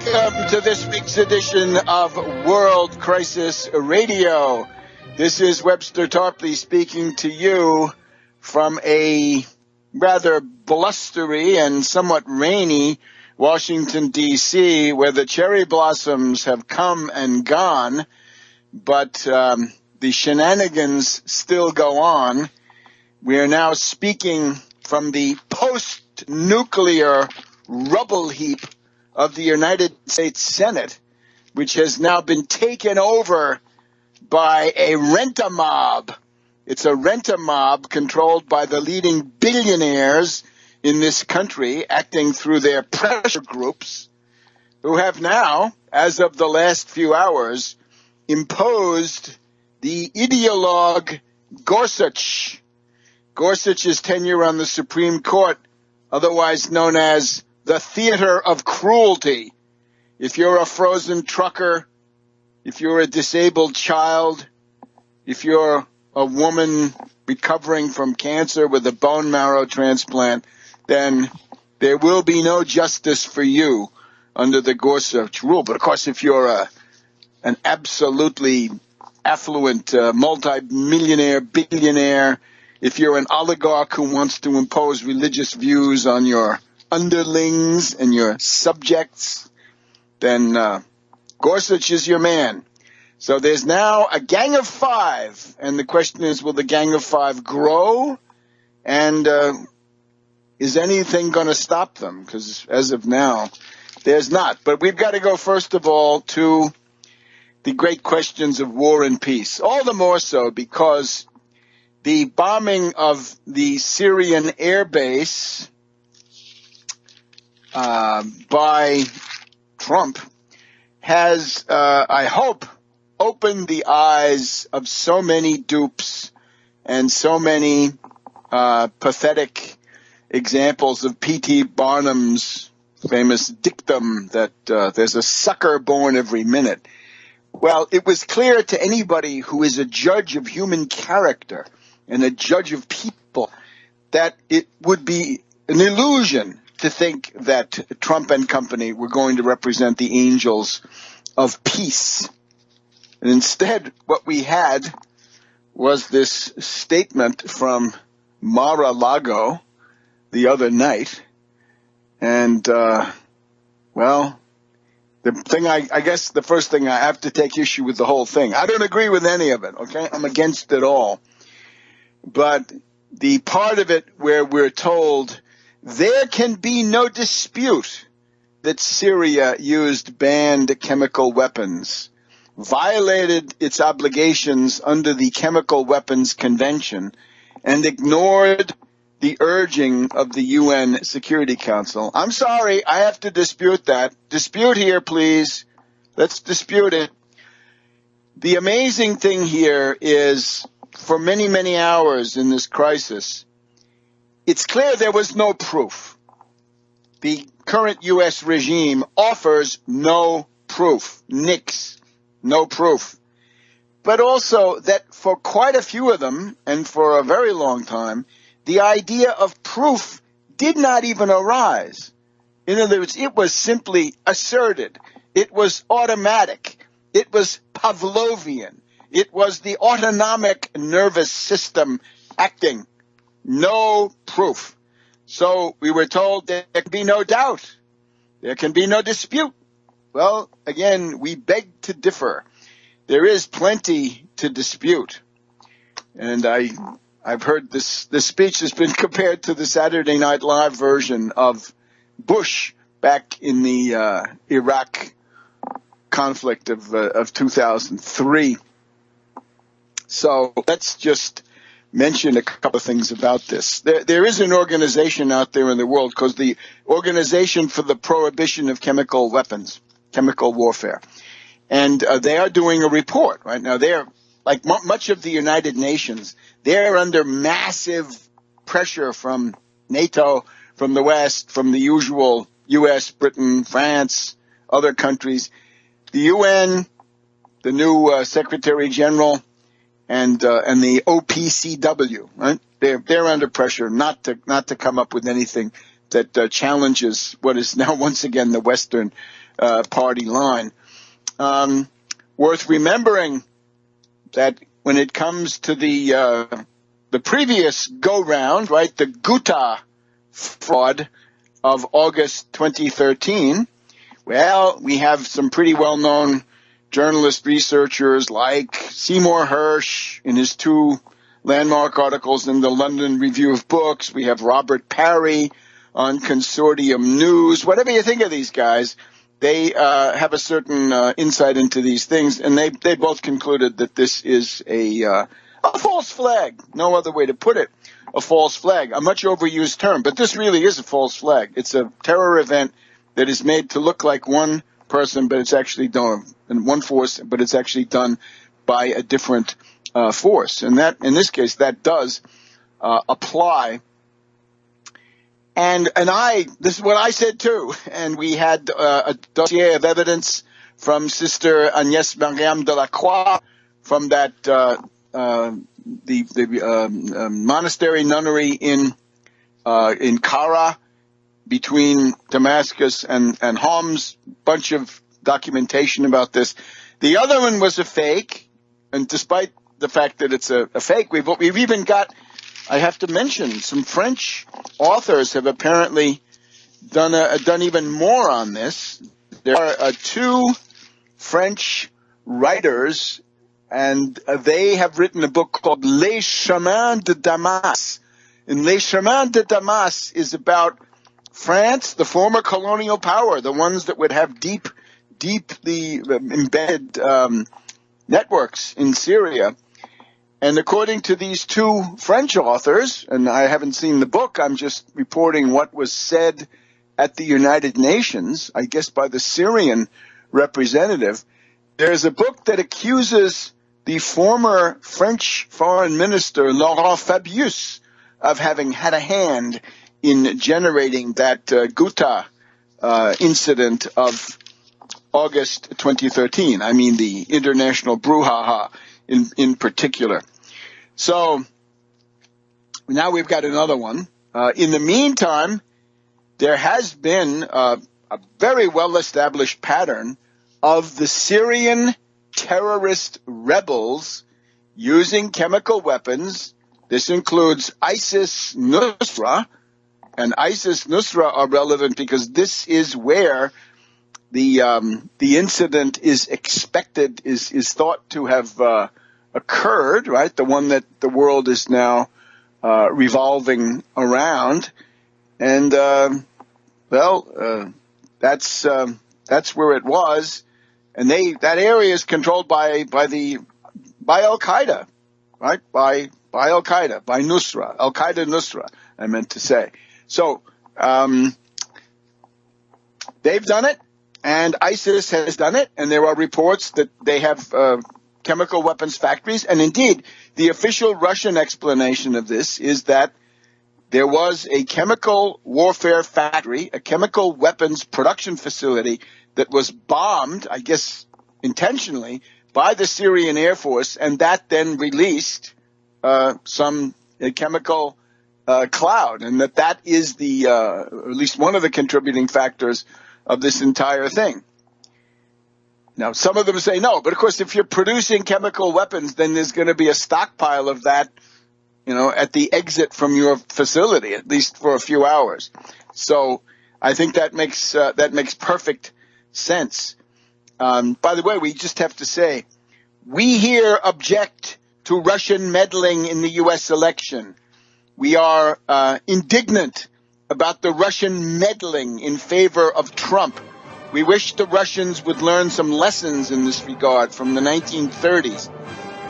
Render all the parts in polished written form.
Welcome to this week's edition of World Crisis Radio. This is Webster Tarpley speaking to you from a rather blustery and somewhat rainy Washington, D.C., where the cherry blossoms have come and gone, but the shenanigans still go on. We are now speaking from the post-nuclear rubble heap of the United States Senate, which has now been taken over by a rent-a-mob. It's a rent-a-mob controlled by the leading billionaires in this country, acting through their pressure groups, who have now, as of the last few hours, imposed the ideologue Gorsuch. Gorsuch's tenure on the Supreme Court, otherwise known as the theater of cruelty. If you're a frozen trucker, if you're a disabled child, if you're a woman recovering from cancer with a bone marrow transplant, then there will be no justice for you under the Gorsuch rule. But of course, if you're an absolutely affluent multi-millionaire, billionaire, if you're an oligarch who wants to impose religious views on your underlings and your subjects, then Gorsuch is your man. So there's now a gang of five, and the question is, will the gang of five grow? And is anything going to stop them? Because as of now, there's not. But we've got to go, first of all, to the great questions of war and peace. All the more so because the bombing of the Syrian air base by Trump has, I hope, opened the eyes of so many dupes and so many pathetic examples of P.T. Barnum's famous dictum that there's a sucker born every minute. Well, it was clear to anybody who is a judge of human character and a judge of people that it would be an illusion to think that Trump and company were going to represent the angels of peace. And instead, what we had was this statement from Mar-a-Lago the other night. And, well, the thing I guess the first thing I have to take issue with the whole thing. I don't agree with any of it, okay? I'm against it all. But the part of it where we're told there can be no dispute that Syria used banned chemical weapons, violated its obligations under the Chemical Weapons Convention, and ignored the urging of the UN Security Council. I'm sorry, I have to dispute that. Dispute here, please. Let's dispute it. The amazing thing here is, for many, many hours in this crisis, it's clear there was no proof. The current U.S. regime offers no proof. Nix. No proof. But also that for quite a few of them, and for a very long time, the idea of proof did not even arise. In other words, it was simply asserted. It was automatic. It was Pavlovian. It was the autonomic nervous system acting. No proof. So we were told there can be no doubt. There can be no dispute. Well, again, we beg to differ. There is plenty to dispute. And I've heard this speech has been compared to the Saturday Night Live version of Bush back in the Iraq conflict of 2003. So let's just mention a couple of things about this. There is an organization out there in the world called the Organization for the Prohibition of Chemical Weapons, Chemical Warfare. And they are doing a report right now. They're, like much of the United Nations, they're under massive pressure from NATO, from the West, from the usual U.S., Britain, France, other countries. The UN, the new Secretary General, and the OPCW, right? They're under pressure not to come up with anything that challenges what is now once again the Western party line. Worth remembering that when it comes to the previous go-round, right, the Ghouta fraud of August 2013, well, we have some pretty well-known journalist researchers like Seymour Hersh in his 2 landmark articles in the London Review of Books. We have Robert Parry on Consortium News. Whatever you think of these guys, they have a certain insight into these things, and they both concluded that this is a false flag. No other way to put it. A false flag, a much overused term, but this really is a false flag. It's a terror event that is made to look like one person, but it's actually done, and one force, but it's actually done by a different force. And that, in this case, that does apply. And this is what I said too. And we had a dossier of evidence from Sister Agnès Mariam de la Croix from that the monastery nunnery in Kara between Damascus and Homs. Bunch of documentation about this. The other one was a fake, and despite the fact that it's a fake, we've even got, I have to mention, some French authors have apparently done even more on this. There are 2 French writers, and they have written a book called Les Chemins de Damas. And Les Chemins de Damas is about France, the former colonial power, the ones that would have deeply embedded networks in Syria. And according to these 2 French authors, and I haven't seen the book, I'm just reporting what was said at the United Nations, I guess by the Syrian representative, there's a book that accuses the former French foreign minister, Laurent Fabius, of having had a hand in generating that Ghouta incident of August 2013. I mean, the international brouhaha in particular. So now we've got another one. In the meantime, there has been a very well-established pattern of the Syrian terrorist rebels using chemical weapons. This includes ISIS Nusra, and ISIS Nusra are relevant because this is where the incident is expected, is thought to have occurred, right? The one that the world is now revolving around, and that's where it was, and that area is controlled by Al Qaeda, right? By Al Qaeda, by Nusra, Al Qaeda Nusra, I meant to say. So they've done it, and ISIS has done it, and there are reports that they have chemical weapons factories. And indeed, the official Russian explanation of this is that there was a chemical warfare factory, a chemical weapons production facility that was bombed, I guess intentionally, by the Syrian Air Force, and that then released some chemical cloud, and that is or at least one of the contributing factors of this entire thing. Now, some of them say no, but of course, if you're producing chemical weapons, then there's going to be a stockpile of that, at the exit from your facility, at least for a few hours. So I think that makes perfect sense. By the way, we just have to say, we here object to Russian meddling in the U.S. election. We are indignant about the Russian meddling in favor of Trump. We wish the Russians would learn some lessons in this regard from the 1930s.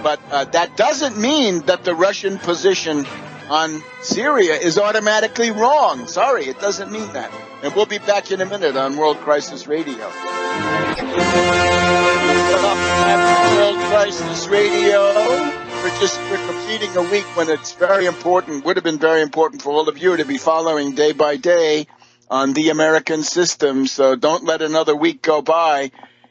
But that doesn't mean that the Russian position on Syria is automatically wrong. Sorry, it doesn't mean that. And we'll be back in a minute on World Crisis Radio. World Crisis Radio. We're completing a week when it's very important, would have been very important for all of you to be following day by day on the American system. So don't let another week go by.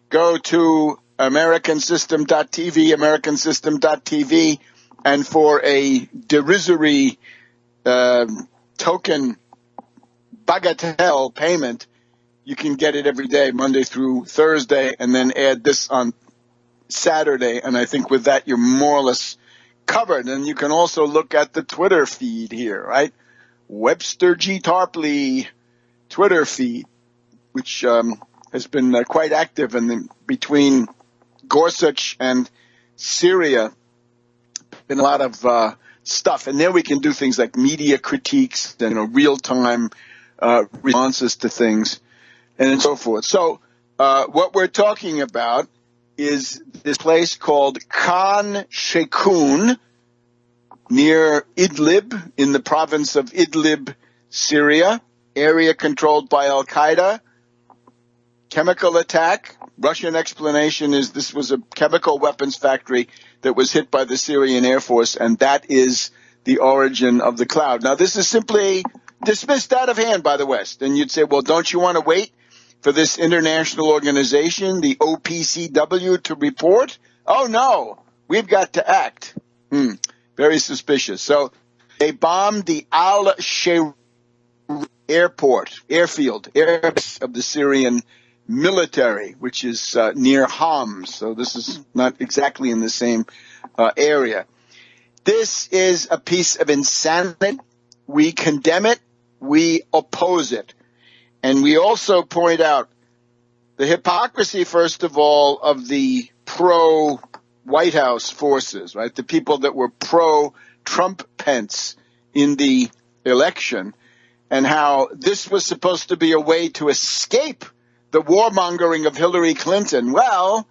Go to americansystem.tv, americansystem.tv, and for a derisory token bagatelle payment, you can get it every day, Monday through Thursday, and then add this on Saturday. And I think with that, you're more or less covered. And you can also look at the Twitter feed here, right? Webster G. Tarpley Twitter feed, which has been quite active between Gorsuch and Syria. Been a lot of stuff. And there we can do things like media critiques and real-time responses to things and so forth. So what we're talking about is this place called Khan Sheikhoun near Idlib in the province of Idlib, Syria, area controlled by Al-Qaeda. Chemical attack. Russian explanation is this was a chemical weapons factory that was hit by the Syrian Air Force, and that is the origin of the cloud. Now, this is simply dismissed out of hand by the West. And you'd say, well, don't you want to wait for this international organization, the OPCW, to report? Oh, no, we've got to act. Very suspicious. So they bombed the Al-Shayr airfield of the Syrian military, which is near Homs. So this is not exactly in the same area. This is a piece of insanity. We condemn it. We oppose it. And we also point out the hypocrisy, first of all, of the pro-White House forces, right? The people that were pro-Trump-Pence in the election, and how this was supposed to be a way to escape the warmongering of Hillary Clinton. Well,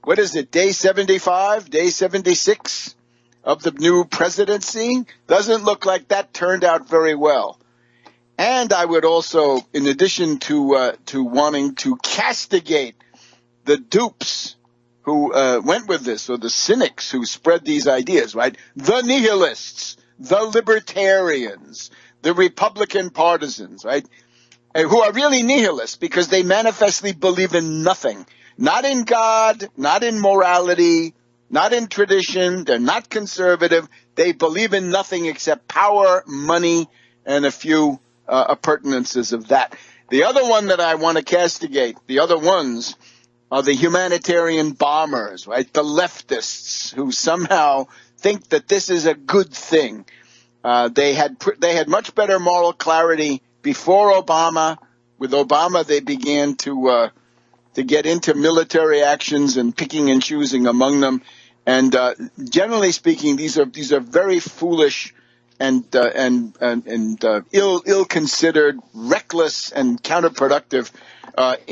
what is it, day 75, day 76 of the new presidency? Doesn't look like that turned out very well. And I would also, in addition to wanting to castigate the dupes who went with this, or the cynics who spread these ideas, right? The nihilists, the libertarians, the Republican partisans, right? Who are really nihilists because they manifestly believe in nothing. Not in God, not in morality, not in tradition. They're not conservative. They believe in nothing except power, money, and a few appurtenances of that. The other one that I want to castigate, the other ones, are the humanitarian bombers, right? The leftists who somehow think that this is a good thing. They had much better moral clarity before Obama. With Obama, they began to get into military actions and picking and choosing among them. And generally speaking, these are very foolish and ill-considered, reckless, and counterproductive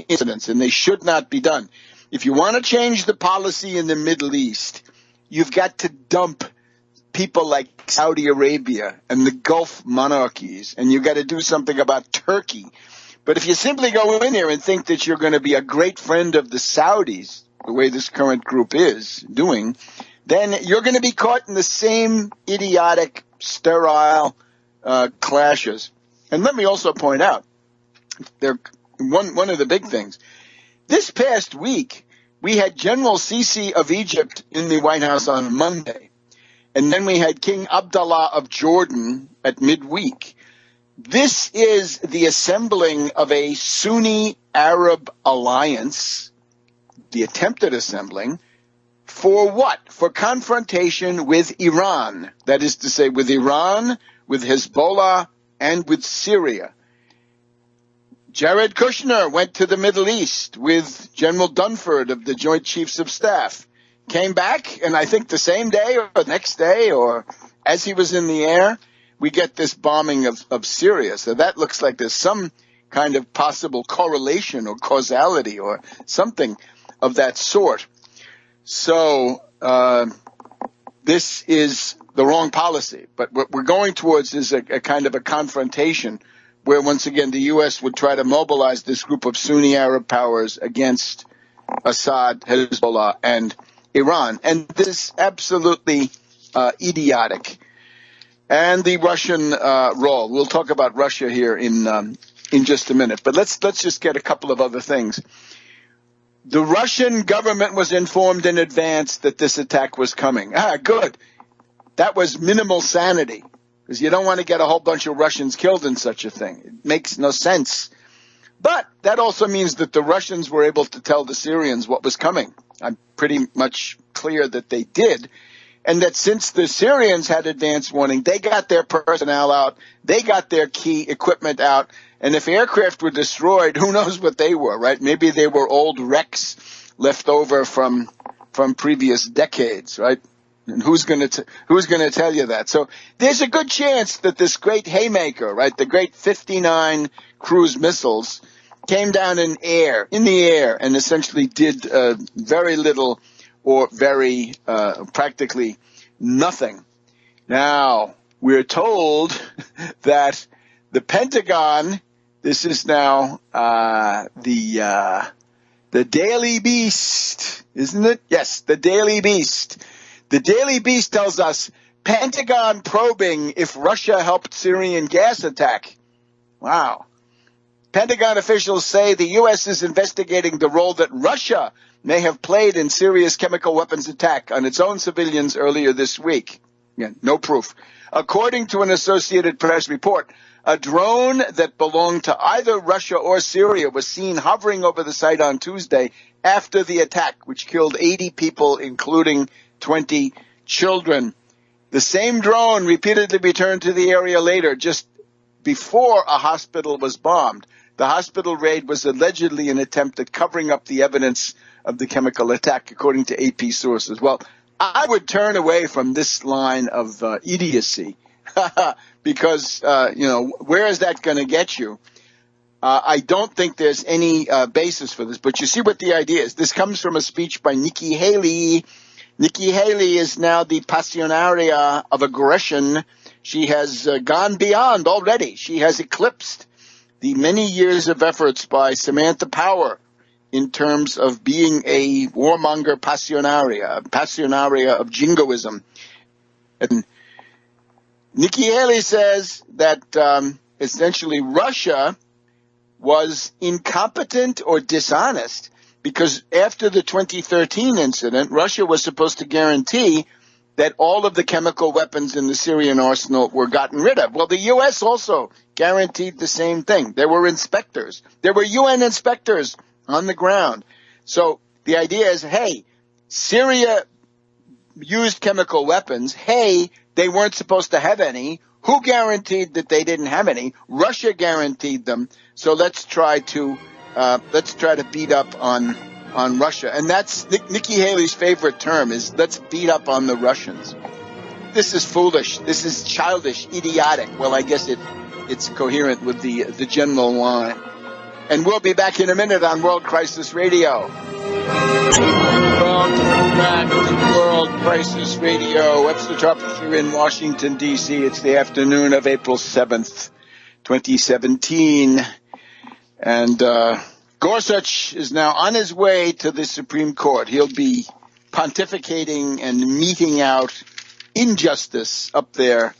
incidents, and they should not be done. If you want to change the policy in the Middle East, you've got to dump people like Saudi Arabia and the Gulf monarchies, and you've got to do something about Turkey. But if you simply go in there and think that you're going to be a great friend of the Saudis, the way this current group is doing, then you're going to be caught in the same idiotic, sterile clashes. And let me also point out, one of the big things. This past week, we had General Sisi of Egypt in the White House on Monday. And then we had King Abdullah of Jordan at midweek. This is the assembling of a Sunni Arab alliance, the attempted assembling, for what? For confrontation with Iran. That is to say, with Iran, with Hezbollah, and with Syria. Jared Kushner went to the Middle East with General Dunford of the Joint Chiefs of Staff. Came back, and I think the same day or the next day, or as he was in the air, we get this bombing of Syria. So that looks like there's some kind of possible correlation or causality or something of that sort. So this is the wrong policy. But what we're going towards is a kind of a confrontation where, once again, the U.S. would try to mobilize this group of Sunni Arab powers against Assad, Hezbollah, and Iran. And this is absolutely idiotic. And the Russian role. We'll talk about Russia here in just a minute. But let's just get a couple of other things. The Russian government was informed in advance that this attack was coming. Good. That was minimal sanity. because you don't want to get a whole bunch of Russians killed in such a thing. It makes no sense. But that also means that the Russians were able to tell the Syrians what was coming. I'm pretty much clear that they did. And that since the Syrians had advance warning, they got their personnel out, they got their key equipment out, and if aircraft were destroyed, who knows what they were, right? Maybe they were old wrecks left over from previous decades, right? And who's going to tell you that? So there's a good chance that this great haymaker, right, the great 59 cruise missiles came down in the air, and essentially did very little or very practically nothing. Now, we're told that the Pentagon, this is now the Daily Beast, isn't it? Yes, the Daily Beast. The Daily Beast tells us, Pentagon probing if Russia helped Syrian gas attack. Wow. Pentagon officials say the U.S. is investigating the role that Russia may have played in Syria's chemical weapons attack on its own civilians earlier this week. Again, no proof. According to an Associated Press report, a drone that belonged to either Russia or Syria was seen hovering over the site on Tuesday after the attack, which killed 80 people, including 20 children. The same drone repeatedly returned to the area later, just before a hospital was bombed. The hospital raid was allegedly an attempt at covering up the evidence of the chemical attack, according to AP sources. Well, I would turn away from this line of idiocy because, where is that going to get you? I don't think there's any basis for this, but you see what the idea is. This comes from a speech by Nikki Haley. Nikki Haley is now the passionaria of aggression. She has gone beyond already. She has eclipsed the many years of efforts by Samantha Power in terms of being a warmonger passionaria of jingoism. And Nikki Haley says that essentially Russia was incompetent or dishonest because after the 2013 incident, Russia was supposed to guarantee that all of the chemical weapons in the Syrian arsenal were gotten rid of. Well, the U.S. also guaranteed the same thing. There were inspectors. There were UN inspectors on the ground. So the idea is, hey, Syria used chemical weapons. Hey, they weren't supposed to have any. Who guaranteed that they didn't have any? Russia guaranteed them. So let's try to beat up on Russia. And that's Nikki Haley's favorite term is let's beat up on the Russians. This is foolish. This is childish, idiotic. Well, I guess it's coherent with the general line. And we'll be back in a minute on World Crisis Radio. Welcome back to World Crisis Radio. Webster Tarpley here in Washington, D.C. It's the afternoon of April 7th, 2017. And Gorsuch is now on his way to the Supreme Court. He'll be pontificating and meting out injustice up there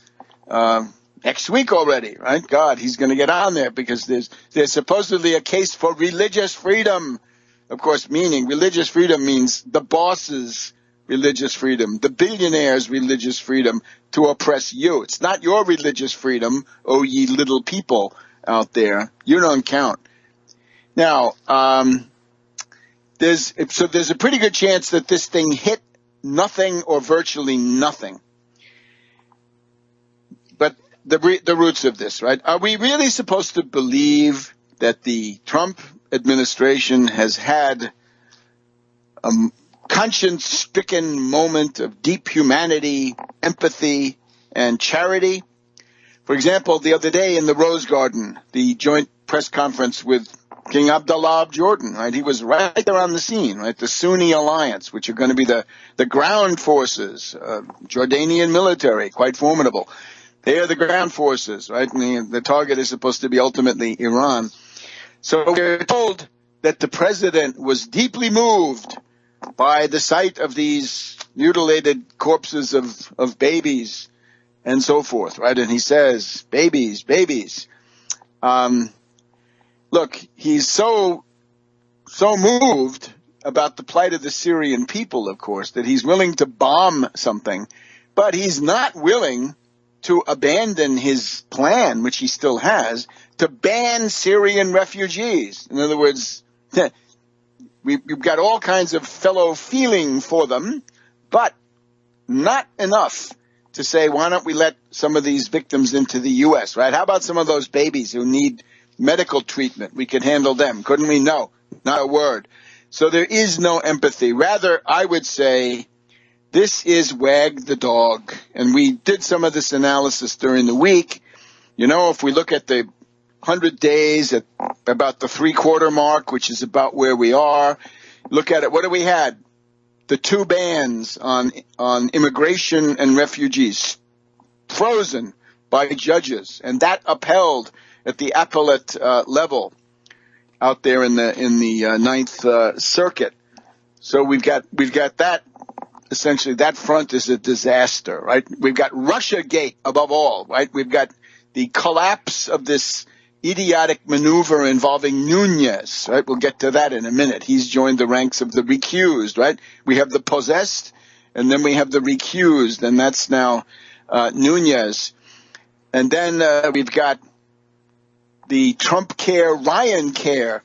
next week already, right? God, he's going to get on there because there's supposedly a case for religious freedom. Of course, meaning religious freedom means the boss's religious freedom, the billionaire's religious freedom to oppress you. It's not your religious freedom, oh ye little people out there. You don't count. Now, there's a pretty good chance that this thing hit nothing or virtually nothing. But the roots of this, right? Are we really supposed to believe that the Trump administration has had a conscience-stricken moment of deep humanity, empathy, and charity? For example, the other day in the Rose Garden, the joint press conference with King Abdullah of Jordan, right? He was right there on the scene, right? The Sunni alliance, which are going to be the ground forces, Jordanian military, quite formidable. They are the ground forces, right? And the target is supposed to be ultimately Iran. So we're told that the president was deeply moved by the sight of these mutilated corpses of babies and so forth, right? And he says, babies. Look, he's so moved about the plight of the Syrian people, of course, that he's willing to bomb something, but he's not willing to abandon his plan, which he still has, to ban Syrian refugees. In other words, we've got all kinds of fellow feeling for them, but not enough to say, why don't we let some of these victims into the U.S., right? How about some of those babies who need medical treatment? We could handle them. Couldn't we? No, not a word. So there is no empathy. Rather, I would say this is wag the dog. And we did some of this analysis during the week. You know, if we look at the 100 days at about the 3/4 mark, which is about where we are, look at it. What do we had? The two bans on immigration and refugees frozen by judges, and that upheld at the appellate level out there in the Ninth Circuit. So we've got that. Essentially, that front is a disaster, right? We've got Russiagate above all, right? We've got the collapse of this idiotic maneuver involving Nunez, right? We'll get to that in a minute. He's joined the ranks of the recused, right? We have the possessed, and then we have the recused, and that's now Nunez. And then we've got the Trump care, Ryan care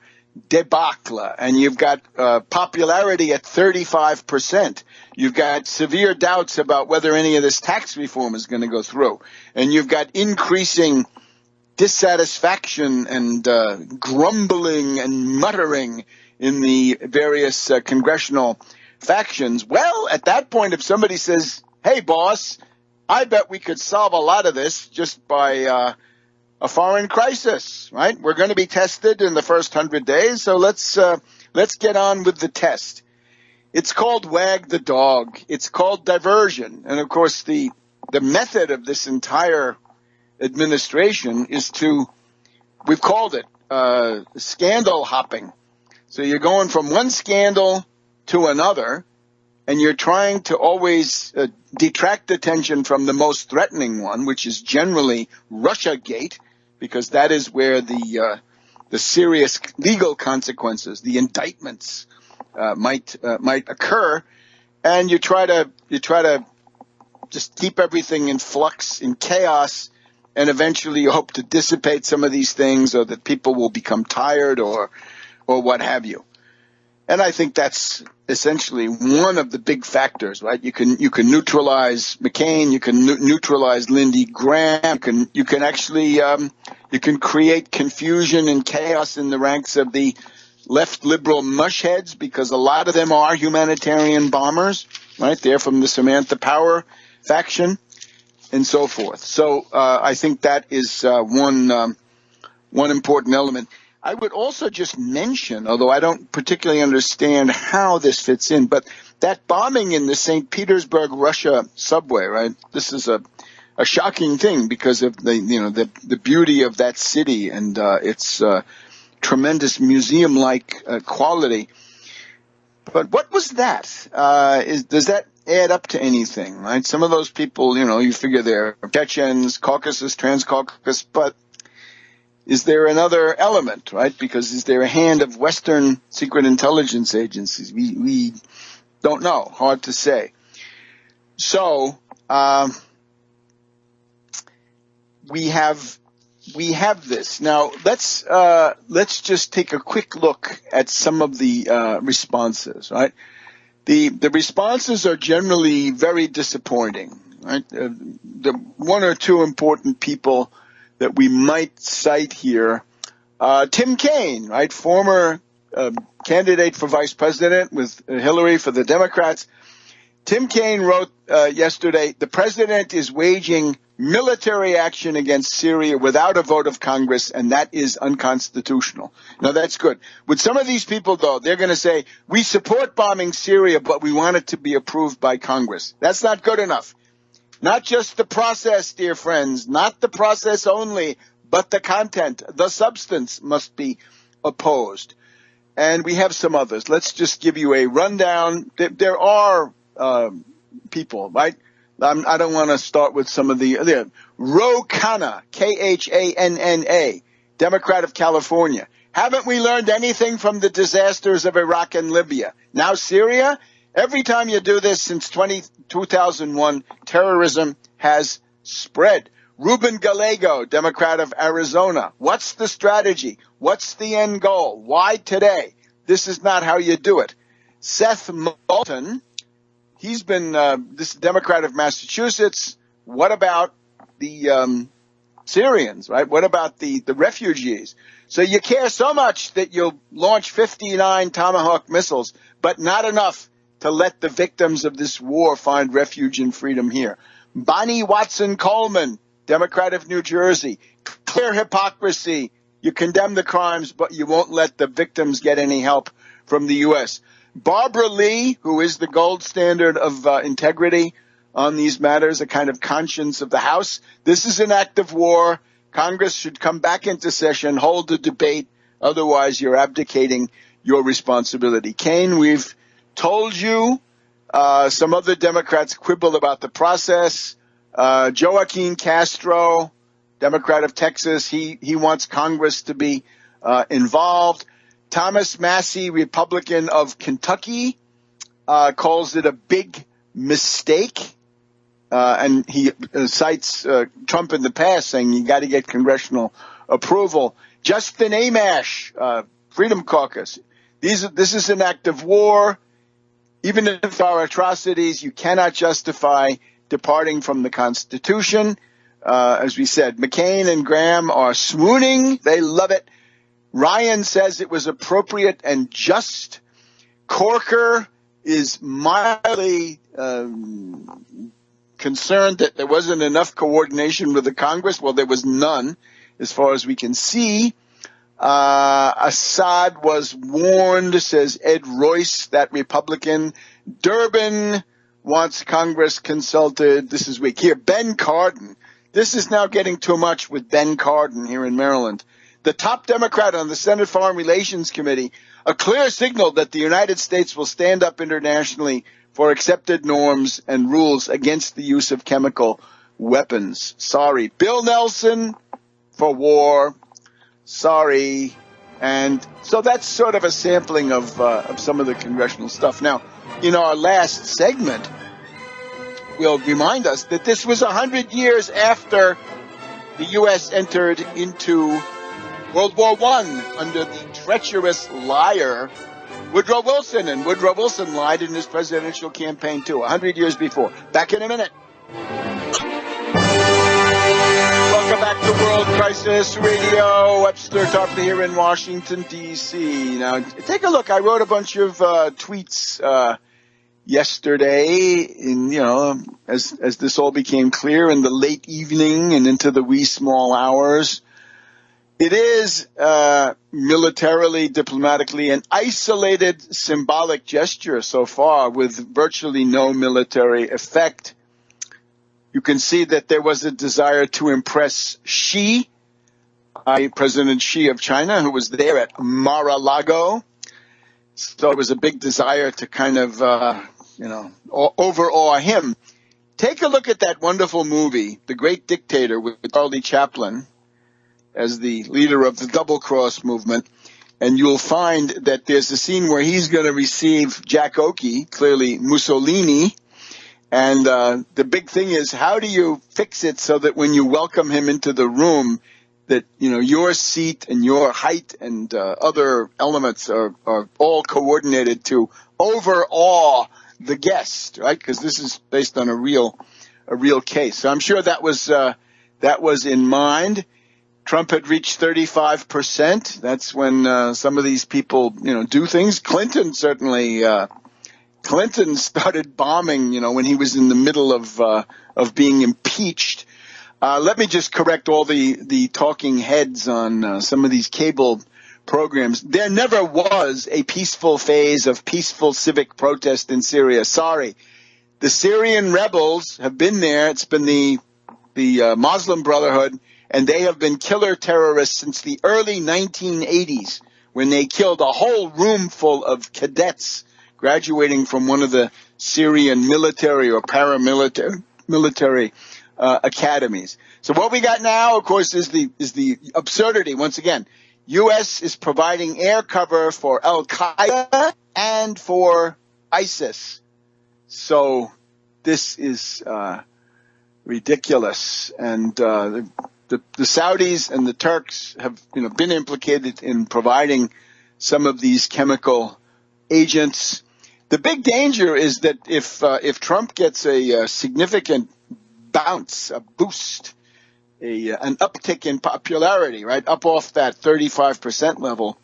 debacle, and you've got popularity at 35%. You've got severe doubts about whether any of this tax reform is going to go through. And you've got increasing dissatisfaction and grumbling and muttering in the various congressional factions. Well, at that point, if somebody says, hey, boss, I bet we could solve a lot of this just by a foreign crisis, right? We're going to be tested in the first 100 days, so let's get on with the test. It's called wag the dog. It's called diversion. And, of course, the method of this entire administration is we've called it scandal hopping. So you're going from one scandal to another, and you're trying to always detract attention from the most threatening one, which is generally Russiagate, because that is where the serious legal consequences, the indictments, might occur, and you try to just keep everything in flux, in chaos, and eventually you hope to dissipate some of these things, or that people will become tired, or what have you. And I think that's essentially one of the big factors, right? You can neutralize McCain, you can neutralize Lindsey Graham, you can actually you can create confusion and chaos in the ranks of the left liberal mushheads, because a lot of them are humanitarian bombers, right? They're from the Samantha Power faction and so forth. So I think that is one important element. I would also just mention, although I don't particularly understand how this fits in, but that bombing in the St. Petersburg, Russia subway, right? This is a shocking thing because of the beauty of that city and its tremendous museum-like quality. But what was that? Does that add up to anything, right? Some of those people, you figure they're Chechens, Caucasus, Transcaucasus, but is there another element, right? Because is there a hand of Western secret intelligence agencies? We don't know. Hard to say. So we have this. Now let's just take a quick look at some of the responses, right? The responses are generally very disappointing, right? The one or two important people that we might cite here, Tim Kaine, right, former candidate for vice president with Hillary for the Democrats. Tim Kaine wrote yesterday, the president is waging military action against Syria without a vote of Congress, and that is unconstitutional. Now, that's good. With some of these people, though, they're going to say, we support bombing Syria, but we want it to be approved by Congress. That's not good enough. Not just the process, dear friends, not the process only, but the content, the substance must be opposed. And we have some others. Let's just give you a rundown. There are people, right? I don't want to start with some of the Ro Khanna, Khanna, Democrat of California. Haven't we learned anything from the disasters of Iraq and Libya? Now Syria? Every time you do this since 2001, terrorism has spread. Ruben Gallego, Democrat of Arizona. What's the strategy? What's the end goal? Why today? This is not how you do it. Seth Moulton, he's been this Democrat of Massachusetts. What about the Syrians, right? What about the refugees? So you care so much that you'll launch 59 Tomahawk missiles, but not enough to let the victims of this war find refuge and freedom here. Bonnie Watson Coleman, Democrat of New Jersey. Clear hypocrisy. You condemn the crimes, but you won't let the victims get any help from the U.S. Barbara Lee, who is the gold standard of integrity on these matters, a kind of conscience of the House. This is an act of war. Congress should come back into session, hold the debate. Otherwise, you're abdicating your responsibility. Kane, we've told you. Some other Democrats quibble about the process. Joaquin Castro, Democrat of Texas, he wants Congress to be involved. Thomas Massey, Republican of Kentucky, calls it a big mistake. And he cites Trump in the past, saying you got to get congressional approval. Justin Amash, Freedom Caucus. This is an act of war. Even if there are atrocities, you cannot justify departing from the Constitution. As we said, McCain and Graham are swooning. They love it. Ryan says it was appropriate and just. Corker is mildly concerned that there wasn't enough coordination with the Congress. Well, there was none, as far as we can see. Assad was warned, says Ed Royce, that Republican. Durbin wants Congress consulted. This is weak. Here, Ben Cardin. This is now getting too much with Ben Cardin here in Maryland. The top Democrat on the Senate Foreign Relations Committee, a clear signal that the United States will stand up internationally for accepted norms and rules against the use of chemical weapons. Sorry. Bill Nelson for war. Sorry. And so that's sort of a sampling of some of the congressional stuff. Now, in our last segment, will remind us that this was 100 years after the U.S. entered into World War I under the treacherous liar Woodrow Wilson. And Woodrow Wilson lied in his presidential campaign, too, 100 years before. Back in a minute. Welcome back to World Crisis Radio. Webster Tarpley here in Washington, D.C. Now, take a look. I wrote a bunch of tweets yesterday, as this all became clear in the late evening and into the wee small hours. It is militarily, diplomatically, an isolated symbolic gesture so far with virtually no military effect. You can see that there was a desire to impress Xi, President Xi of China, who was there at Mar-a-Lago. So it was a big desire to kind of, overawe him. Take a look at that wonderful movie, The Great Dictator, with Charlie Chaplin as the leader of the Double Cross movement. And you'll find that there's a scene where he's going to receive Jack Oakey, clearly Mussolini. And the big thing is, how do you fix it so that when you welcome him into the room, that, your seat and your height and other elements are all coordinated to overawe the guest, right? Because this is based on a real case. So I'm sure that was in mind. Trump had reached 35%. That's when some of these people, do things. Clinton certainly. Clinton started bombing, when he was in the middle of being impeached. Let me just correct all the talking heads on some of these cable programs. There never was a peaceful phase of peaceful civic protest in Syria. Sorry. The Syrian rebels have been there. It's been the Muslim Brotherhood, and they have been killer terrorists since the early 1980s when they killed a whole room full of cadets graduating from one of the Syrian military or paramilitary academies. So what we got now, of course, is the absurdity. Once again, U.S. is providing air cover for Al-Qaeda and for ISIS. So this is ridiculous. And the Saudis and the Turks have, been implicated in providing some of these chemical agents. The big danger is that if Trump gets a significant bounce, a boost, an uptick in popularity, right, up off that 35% level,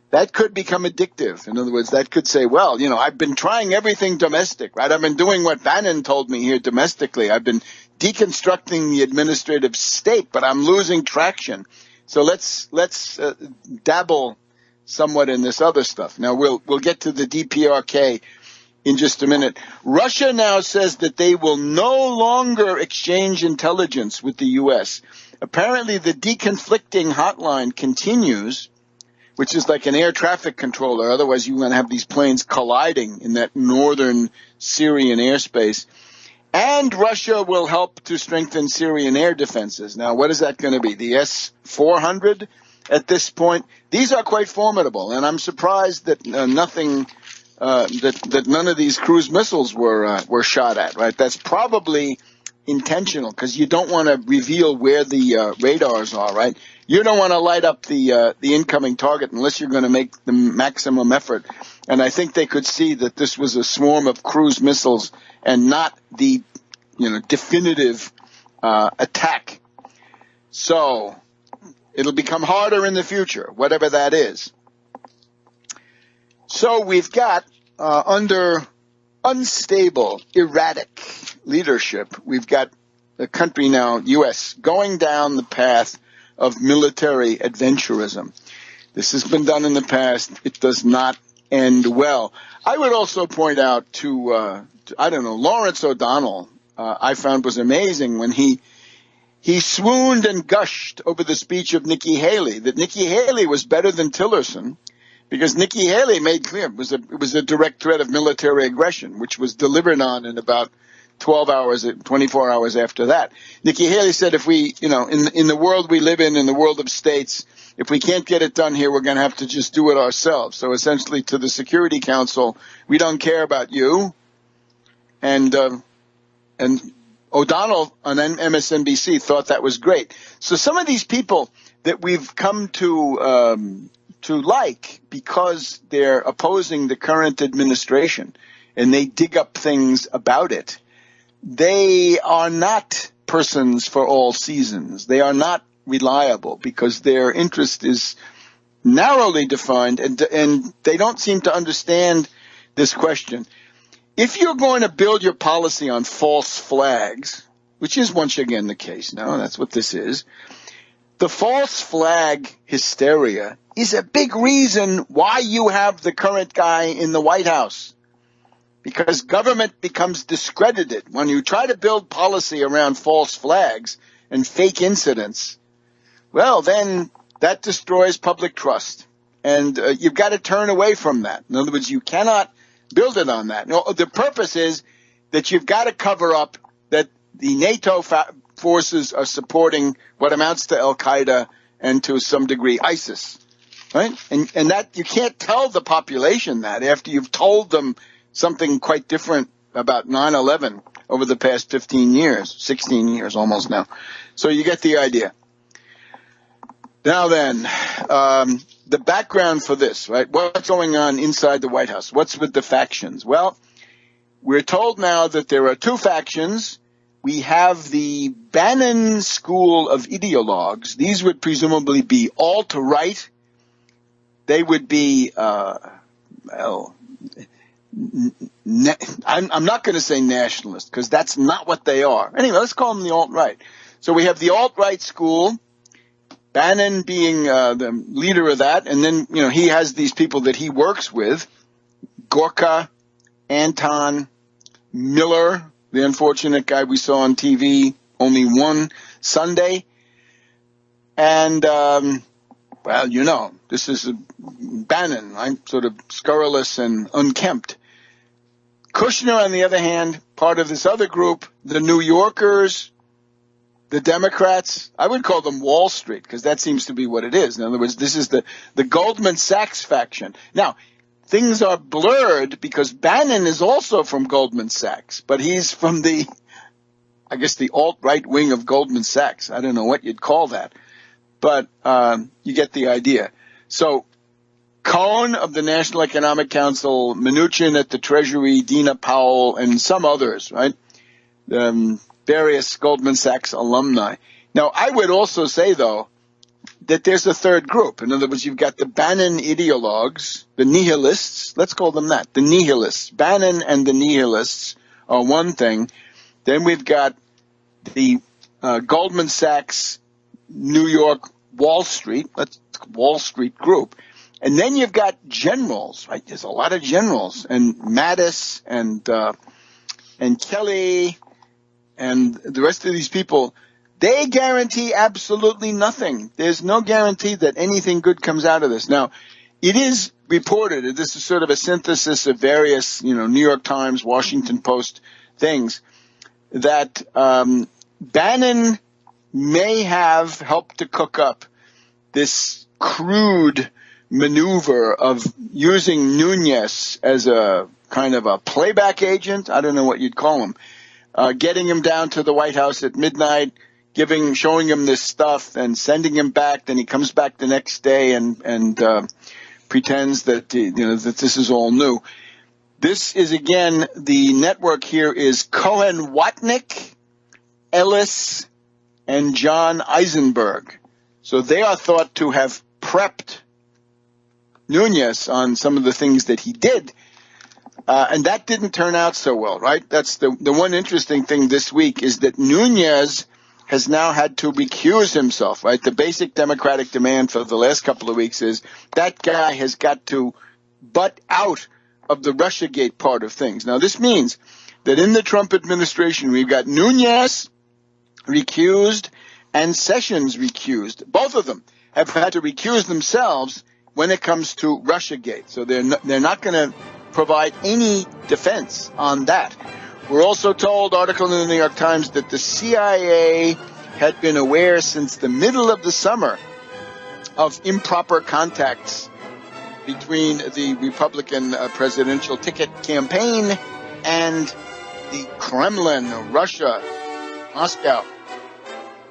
that could become addictive. In other words, that could say, well, I've been trying everything domestic, right? I've been doing what Bannon told me here domestically. I've been deconstructing the administrative state, but I'm losing traction. So let's dabble somewhat in this other stuff. Now we'll get to the DPRK in just a minute. Russia now says that they will no longer exchange intelligence with the U.S. Apparently the deconflicting hotline continues, which is like an air traffic controller. Otherwise you're going to have these planes colliding in that northern Syrian airspace. And Russia will help to strengthen Syrian air defenses. Now, what is that going to be? The S-400 at this point? These are quite formidable, and I'm surprised that that none of these cruise missiles were shot at, right? That's probably intentional because you don't want to reveal where the radars are, right? You don't want to light up the incoming target unless you're going to make the maximum effort. And I think they could see that this was a swarm of cruise missiles and not the definitive attack. So it'll become harder in the future, whatever that is. So we've got, under unstable, erratic leadership, we've got the country now, U.S., going down the path of military adventurism. This has been done in the past. It does not end well. I would also point out to Lawrence O'Donnell, I found was amazing when he swooned and gushed over the speech of Nikki Haley, that Nikki Haley was better than Tillerson, because Nikki Haley made clear it was a direct threat of military aggression, which was delivered on in about 24 hours after that. Nikki Haley said, if we, in the world we live in the world of states, if we can't get it done here, we're going to have to just do it ourselves. So essentially to the Security Council, we don't care about you. And O'Donnell on MSNBC thought that was great. So some of these people that we've come to like because they're opposing the current administration and they dig up things about it, they are not persons for all seasons. They are not reliable because their interest is narrowly defined and they don't seem to understand this question. If you're going to build your policy on false flags, which is once again the case now, that's what this is, the false flag hysteria is a big reason why you have the current guy in the White House. Because government becomes discredited when you try to build policy around false flags and fake incidents. Well, then that destroys public trust. And you've got to turn away from that. In other words, you cannot build it on that. No, the purpose is that you've got to cover up that the NATO forces are supporting what amounts to Al-Qaeda and to some degree ISIS, right? And that you can't tell the population that after you've told them something quite different about 9/11 over the past 15 years, 16 years almost now. So you get the idea. Now then, the background for this, right? What's going on inside the White House? What's with the factions? Well, we're told now that there are two factions. We have the Bannon school of ideologues. These would presumably be alt-right. They would be, I'm not going to say nationalist because that's not what they are. Anyway, let's call them the alt-right. So we have the alt-right school, Bannon being the leader of that, and then he has these people that he works with, Gorka, Anton, Miller, the unfortunate guy we saw on TV only one Sunday, and this is Bannon, right? Sort of scurrilous and unkempt. Kushner, on the other hand, part of this other group, the New Yorkers, the Democrats. I would call them Wall Street because that seems to be what it is. In other words, this is the Goldman Sachs faction. Now, things are blurred because Bannon is also from Goldman Sachs, but he's from the I guess, the alt-right wing of Goldman Sachs. I don't know what you'd call that, but you get the idea. So Cohen of the National Economic Council, Mnuchin at the Treasury, Dina Powell, and some others, right? Various Goldman Sachs alumni. Now, I would also say, though, that there's a third group. In other words, you've got the Bannon ideologues, the nihilists. Let's call them that, the nihilists. Bannon and the nihilists are one thing. Then we've got the Goldman Sachs, New York, Wall Street group. And then you've got generals, right? There's a lot of generals, and Mattis and Kelly and the rest of these people. They guarantee absolutely nothing. There's no guarantee that anything good comes out of this. Now, it is reported, and this is sort of a synthesis of various, New York Times, Washington Post things, that Bannon may have helped to cook up this crude maneuver of using Nunes as a kind of a playback agent. I don't know what you'd call him. Getting him down to the White House at midnight, showing him this stuff and sending him back. Then he comes back the next day and pretends that, that this is all new. This is, again, the network here is Cohen-Watnick, Ellis, and John Eisenberg. So they are thought to have prepped Nunes on some of the things that he did. And that didn't turn out so well, right? That's the one interesting thing this week is that Nunes has now had to recuse himself, right? The basic Democratic demand for the last couple of weeks is that guy has got to butt out of the Russiagate part of things. Now, this means that in the Trump administration, we've got Nunes recused and Sessions recused. Both of them have had to recuse themselves when it comes to Russiagate. So they're not going to provide any defense on that. We're also told, article in the New York Times, that the CIA had been aware since the middle of the summer of improper contacts between the Republican presidential ticket campaign and the Kremlin, Russia, Moscow,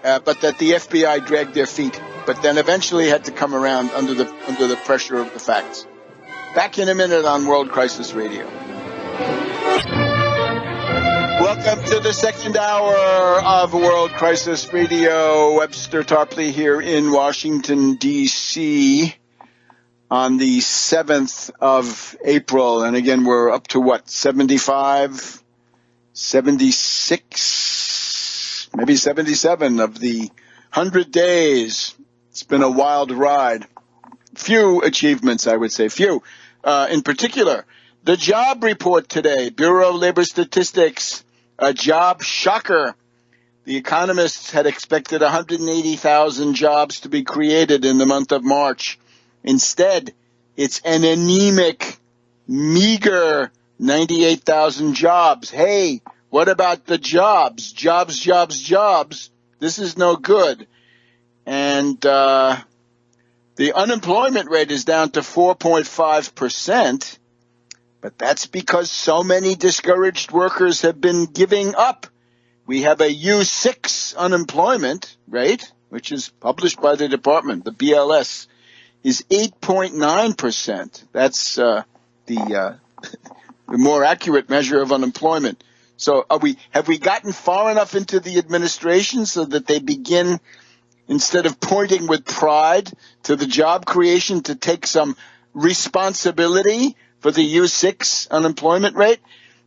but that the FBI dragged their feet, but then eventually had to come around under the pressure of the facts. Back in a minute on World Crisis Radio. Welcome to the second hour of World Crisis Radio. Webster Tarpley here in Washington, D.C. on the 7th of April. And again, we're up to what, 75, 76, maybe 77 of the 100 days. It's been a wild ride. Few achievements, I would say, few. In particular, the job report today, Bureau of Labor Statistics, a job shocker. The economists had expected 180,000 jobs to be created in the month of March. Instead, it's an anemic, meager 98,000 jobs. Hey, what about the jobs? Jobs. This is no good. And the unemployment rate is down to 4.5%. But that's because so many discouraged workers have been giving up. We have a U6 unemployment rate, which is published by the department, the BLS, is 8.9%. That's the more accurate measure of unemployment. So have we gotten far enough into the administration so that they begin, instead of pointing with pride to the job creation, to take some responsibility for the U6 unemployment rate?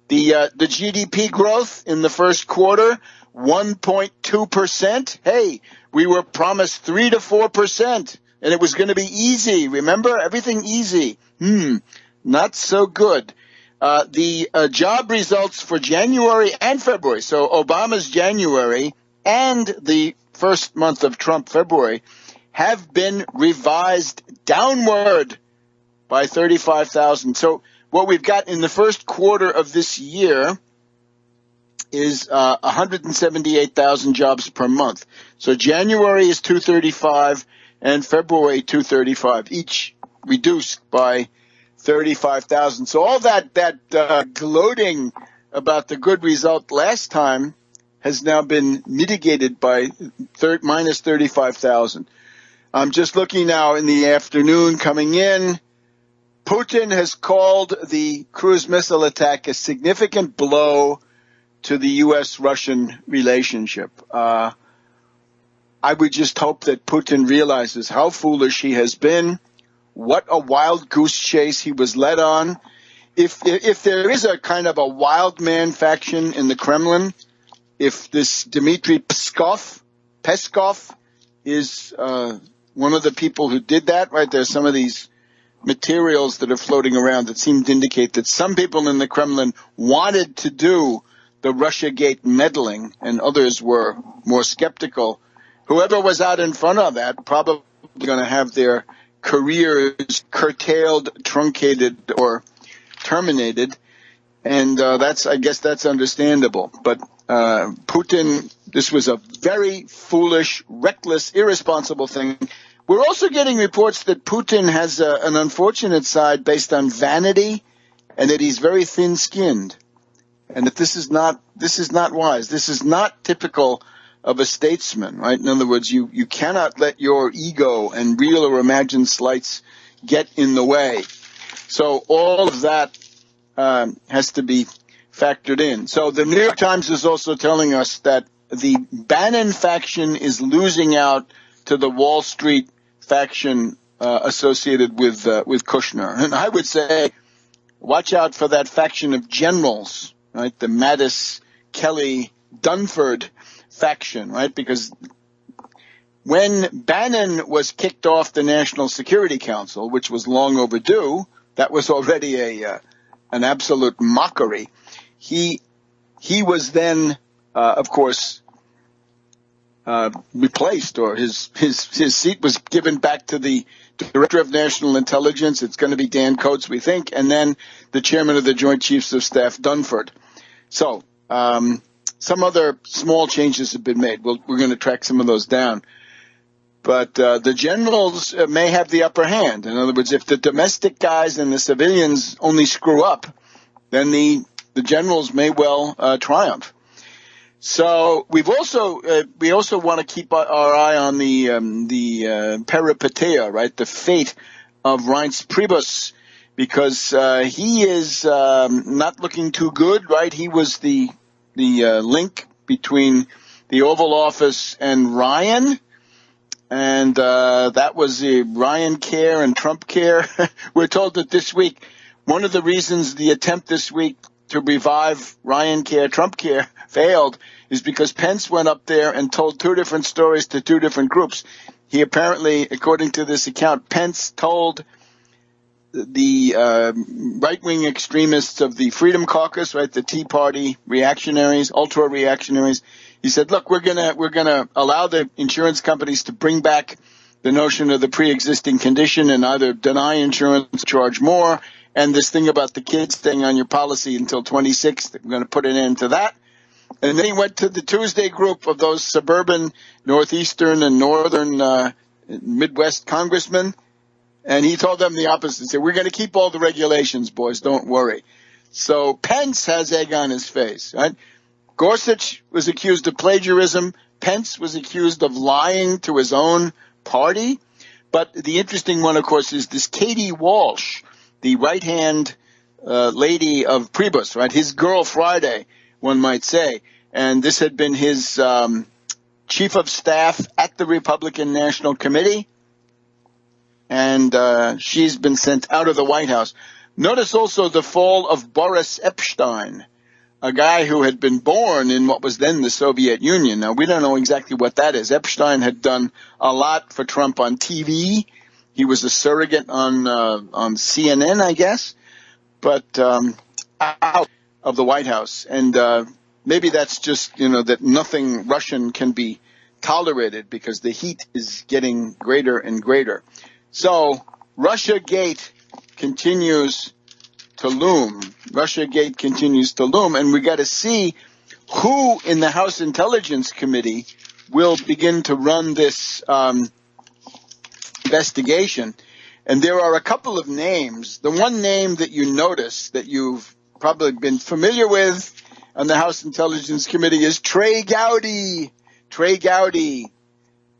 The GDP growth in the first quarter, 1.2%. Hey, we were promised 3 to 4%, and it was going to be easy. Remember, everything easy. Not so good. The job results for January and February, so Obama's January and the first month of Trump, February, have been revised downward by 35,000. So what we've got in the first quarter of this year is 178,000 jobs per month. So January is 235 and February 235, each reduced by 35,000. So all that gloating about the good result last time has now been mitigated by minus 35,000. I'm just looking now in the afternoon coming in. Putin has called the cruise missile attack a significant blow to the U.S.-Russian relationship. I would just hope that Putin realizes how foolish he has been, what a wild goose chase he was led on. If there is a kind of a wild man faction in the Kremlin, if this Dmitry Peskov is one of the people who did that, right? There's some of these materials that are floating around that seem to indicate that some people in the Kremlin wanted to do the Russiagate meddling and others were more skeptical. Whoever was out in front of that probably going to have their careers curtailed, truncated, or terminated. And I guess that's understandable. But Putin, this was a very foolish, reckless, irresponsible thing. We're also getting reports that Putin has an unfortunate side based on vanity and that he's very thin-skinned. And that this is not wise. This is not typical of a statesman, right? In other words, you cannot let your ego and real or imagined slights get in the way. So all of that has to be factored in. So the New York Times is also telling us that the Bannon faction is losing out to the Wall Street faction associated with Kushner. And I would say, watch out for that faction of generals, right? The Mattis, Kelly, Dunford faction, right? Because when Bannon was kicked off the National Security Council, which was long overdue, that was already an absolute mockery. He was then, of course, replaced, or his seat was given back to the Director of National Intelligence. It's going to be Dan Coates, we think, and then the Chairman of the Joint Chiefs of Staff, Dunford. So some other small changes have been made. We're going to track some of those down. But the generals may have the upper hand. In other words, if the domestic guys and the civilians only screw up, then the generals may well triumph. So we also want to keep our eye on the peripeteia, right? The fate of Reince Priebus, because he is not looking too good, right? He was the link between the Oval Office and Ryan, and that was the Ryan care and Trump care. We're told that this week, one of the reasons the attempt this week to revive Ryan care, Trump care failed is because Pence went up there and told two different stories to two different groups. He apparently, according to this account, Pence told the right-wing extremists of the Freedom Caucus, right, the Tea Party reactionaries, ultra-reactionaries, he said, look, we're gonna allow the insurance companies to bring back the notion of the pre-existing condition and either deny insurance, charge more, and this thing about the kids staying on your policy until 26, we're going to put an end to that. And then he went to the Tuesday group of those suburban, northeastern, and northern Midwest congressmen, and he told them the opposite. He said, we're going to keep all the regulations, boys, don't worry. So Pence has egg on his face, right? Gorsuch was accused of plagiarism. Pence was accused of lying to his own party. But the interesting one, of course, is this Katie Walsh, the right-hand lady of Priebus, right? His girl Friday, one might say. And this had been his chief of staff at the Republican National Committee. And she's been sent out of the White House. Notice also the fall of Boris Epstein, a guy who had been born in what was then the Soviet Union. Now, we don't know exactly what that is. Epstein had done a lot for Trump on TV. He was a surrogate on CNN, I guess, but out of the White House. And maybe that's just, that nothing Russian can be tolerated because the heat is getting greater and greater. So Russiagate continues to loom. Russiagate continues to loom, and we got to see who in the House Intelligence Committee will begin to run this investigation. And there are a couple of names. The one name that you notice that you've probably been familiar with, on the House Intelligence Committee is Trey Gowdy. Trey Gowdy,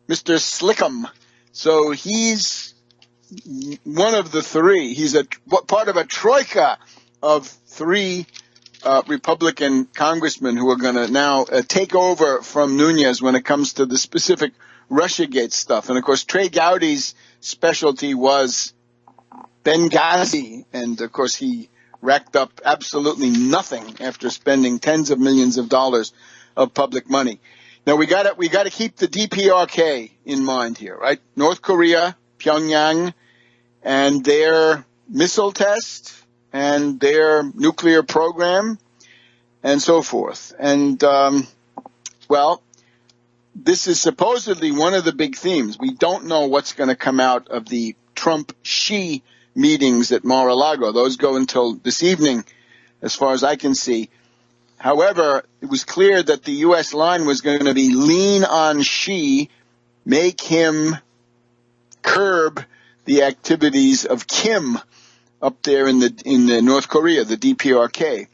Mr. Slickum. So he's one of the three. He's part of a troika of three Republican congressmen who are going to now take over from Nunes when it comes to the specific Russiagate stuff. And, of course, Trey Gowdy's specialty was Benghazi. And, of course, he racked up absolutely nothing after spending tens of millions of dollars of public money. Now, we got to keep the DPRK in mind here, right? North Korea, Pyongyang, and their missile test and their nuclear program and so forth. And, well, this is supposedly one of the big themes. We don't know what's going to come out of the Trump-Xi meetings at Mar-a-Lago. Those go until this evening, as far as I can see. However, it was clear that the U.S. line was going to be lean on Xi, make him curb the activities of Kim up there in the North Korea, the DPRK.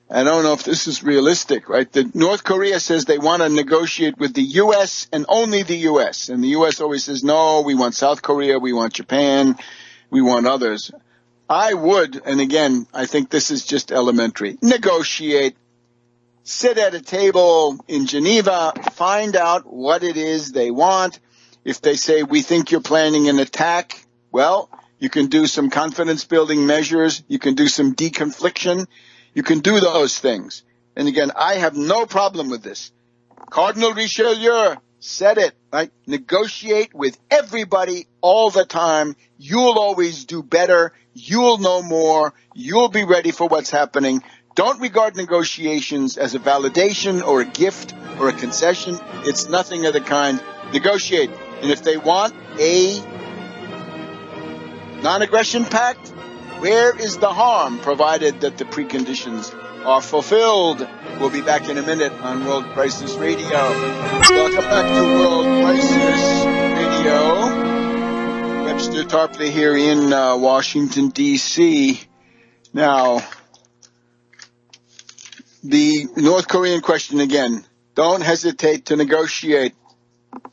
I don't know if this is realistic, right? The North Korea says they want to negotiate with the U.S. and only the U.S. And the U.S. always says, no, we want South Korea, we want Japan, we want others. I would, and again, I think this is just elementary, negotiate, sit at a table in Geneva, find out what it is they want. If they say, we think you're planning an attack, well, you can do some confidence-building measures. You can do some deconfliction. You can do those things. And again, I have no problem with this. Cardinal Richelieu said it, right? Negotiate with everybody all the time. You'll always do better. You'll know more. You'll be ready for what's happening. Don't regard negotiations as a validation or a gift or a concession. It's nothing of the kind. Negotiate. And if they want a non-aggression pact, where is the harm, provided that the preconditions are fulfilled? We'll be back in a minute on World Crisis Radio. Welcome back to World Crisis Radio. Webster Tarpley here in Washington, D.C. Now, the North Korean question again. Don't hesitate to negotiate.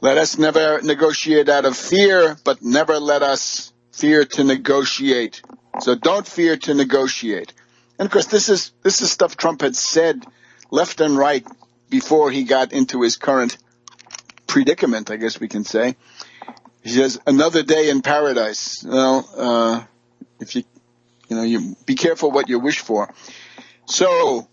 Let us never negotiate out of fear, but never let us fear to negotiate. So don't fear to negotiate. And of course, this is stuff Trump had said left and right before he got into his current predicament, I guess we can say. He says, another day in paradise. Well, if you be careful what you wish for. So,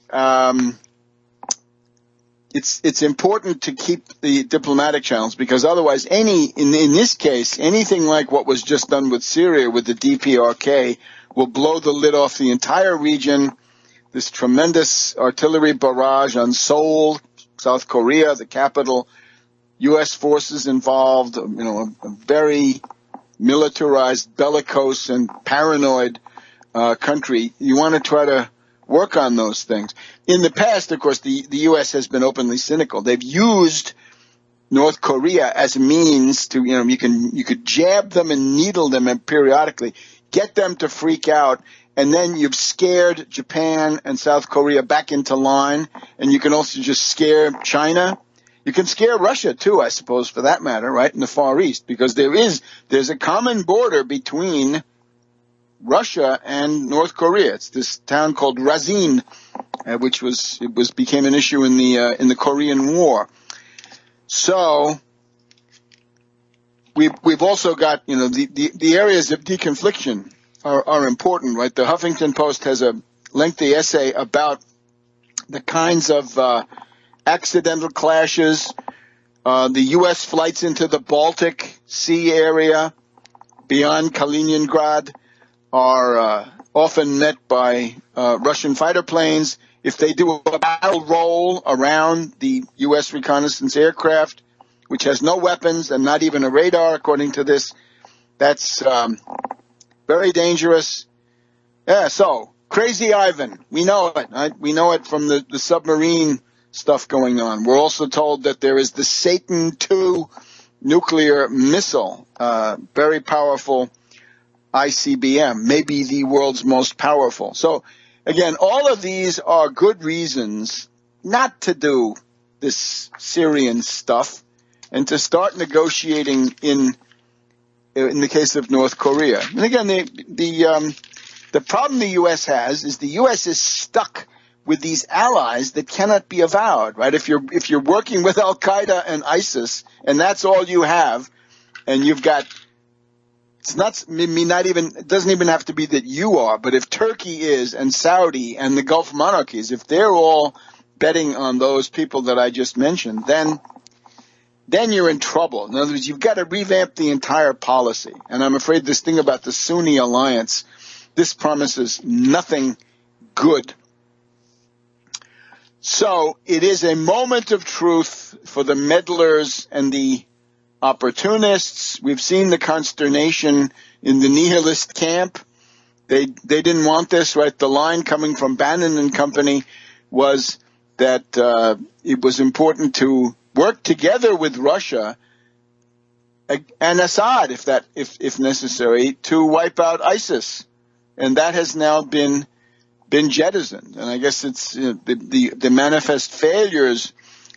it's important to keep the diplomatic channels, because otherwise in this case, anything like what was just done with Syria with the DPRK will blow the lid off the entire region. This tremendous artillery barrage on Seoul, South Korea, the capital, U.S. forces involved, a very militarized, bellicose, and paranoid country. You want to try to work on those things. In the past, of course, the U.S. has been openly cynical. They've used North Korea as a means to, you could jab them and needle them periodically, get them to freak out, and then you've scared Japan and South Korea back into line, and you can also just scare China. You can scare Russia, too, I suppose, for that matter, right, in the Far East, because there's a common border between Russia and North Korea. It's this town called Razin, which became an issue in the Korean War. So we've also got the areas of deconfliction are important, right? The Huffington Post has a lengthy essay about the kinds of accidental clashes, the U.S. flights into the Baltic Sea area beyond Kaliningrad are often met by Russian fighter planes. If they do a battle roll around the U.S. reconnaissance aircraft, which has no weapons and not even a radar, according to this, that's very dangerous. Yeah, so Crazy Ivan, we know it. Right? We know it from the submarine stuff going on. We're also told that there is the Satan II nuclear missile, very powerful ICBM, maybe the world's most powerful. So again, all of these are good reasons not to do this Syrian stuff and to start negotiating in the case of North Korea. And again, the problem the U.S. has is the U.S. is stuck with these allies that cannot be avowed, right? If you're working with Al Qaeda and ISIS, and that's all you have, and you've got, it doesn't even have to be that you are, but if Turkey is, and Saudi and the Gulf monarchies, if they're all betting on those people that I just mentioned, then you're in trouble. In other words, you've got to revamp the entire policy. And I'm afraid this thing about the Sunni alliance, this promises nothing good. So it is a moment of truth for the meddlers and the opportunists. We've seen the consternation in the nihilist camp. They didn't want this, right? The line coming from Bannon and company was that it was important to work together with Russia and Assad, if necessary, to wipe out ISIS, and that has now been jettisoned. And I guess it's the manifest failures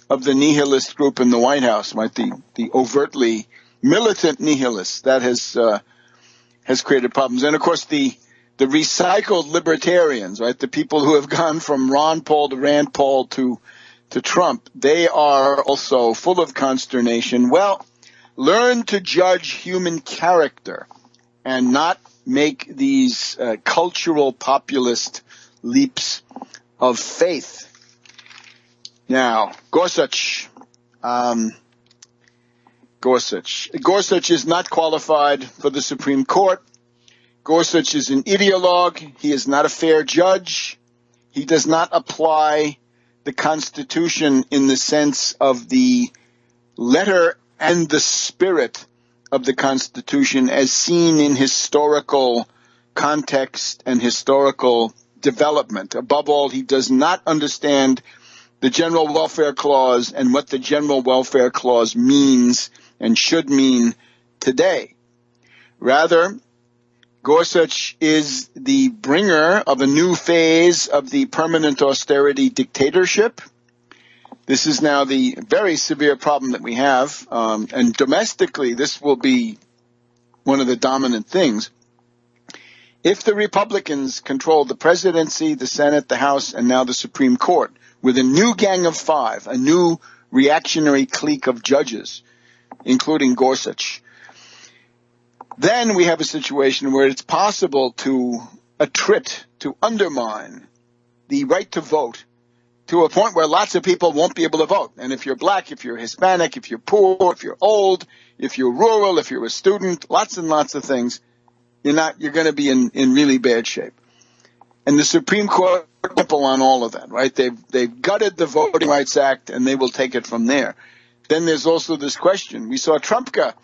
of the nihilist group in the White House, right? The overtly militant nihilists that has created problems, and of course the recycled libertarians, right? The people who have gone from Ron Paul to Rand Paul to Trump, they are also full of consternation. Well, learn to judge human character and not make these cultural populist leaps of faith. Now, Gorsuch. Gorsuch is not qualified for the Supreme Court. Gorsuch is an ideologue. He is not a fair judge. He does not apply the Constitution in the sense of the letter and the spirit of the Constitution as seen in historical context and historical development. Above all, he does not understand the General Welfare Clause and what the General Welfare Clause means and should mean today. Rather, Gorsuch is the bringer of a new phase of the permanent austerity dictatorship. This is now the very severe problem that we have, and domestically this will be one of the dominant things. If the Republicans control the presidency, the Senate, the House, and now the Supreme Court, with a new gang of five, a new reactionary clique of judges, including Gorsuch, then we have a situation where it's possible to attrit, to undermine the right to vote to a point where lots of people won't be able to vote. And if you're black, if you're Hispanic, if you're poor, if you're old, if you're rural, if you're a student, lots and lots of things, you're going to be in really bad shape. And the Supreme Court will on all of that, right? They've gutted the Voting Rights Act, and they will take it from there. Then there's also this question. We saw Trumpka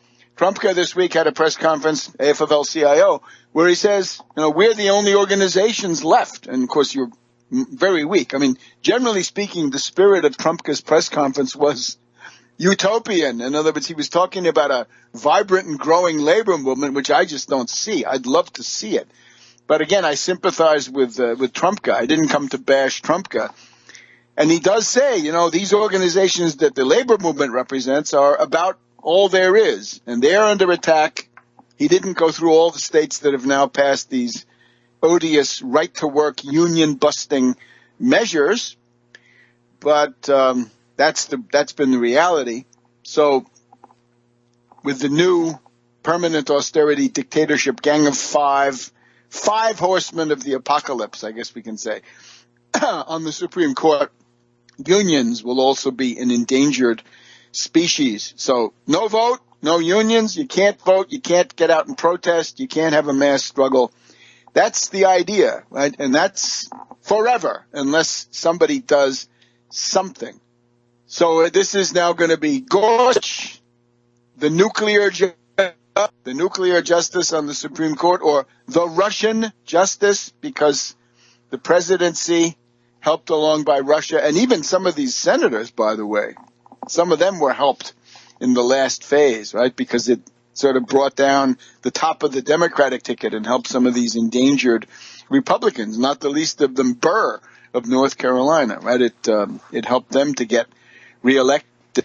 this week had a press conference, AFL-CIO, where he says, we're the only organizations left. And, of course, you're very weak. I mean, generally speaking, the spirit of Trumpka's press conference was utopian. In other words, he was talking about a vibrant and growing labor movement, which I just don't see. I'd love to see it. But, again, I sympathize with Trumpka. I didn't come to bash Trumpka. And he does say, these organizations that the labor movement represents are about all there is, and they're under attack. He didn't go through all the states that have now passed these odious right-to-work, union-busting measures, but that's been the reality. So with the new permanent austerity dictatorship gang of five horsemen of the apocalypse, I guess we can say, on the Supreme Court, unions will also be an endangered species. So no vote, no unions, you can't vote, you can't get out and protest, you can't have a mass struggle. That's the idea, right? And that's forever unless somebody does something. So this is now going to be Gorsuch, the nuclear justice on the Supreme Court, or the Russian justice, because the presidency helped along by Russia, and even some of these senators, by the way, some of them were helped in the last phase, right? Because it sort of brought down the top of the Democratic ticket and helped some of these endangered Republicans, not the least of them Burr of North Carolina, right? It helped them to get reelected.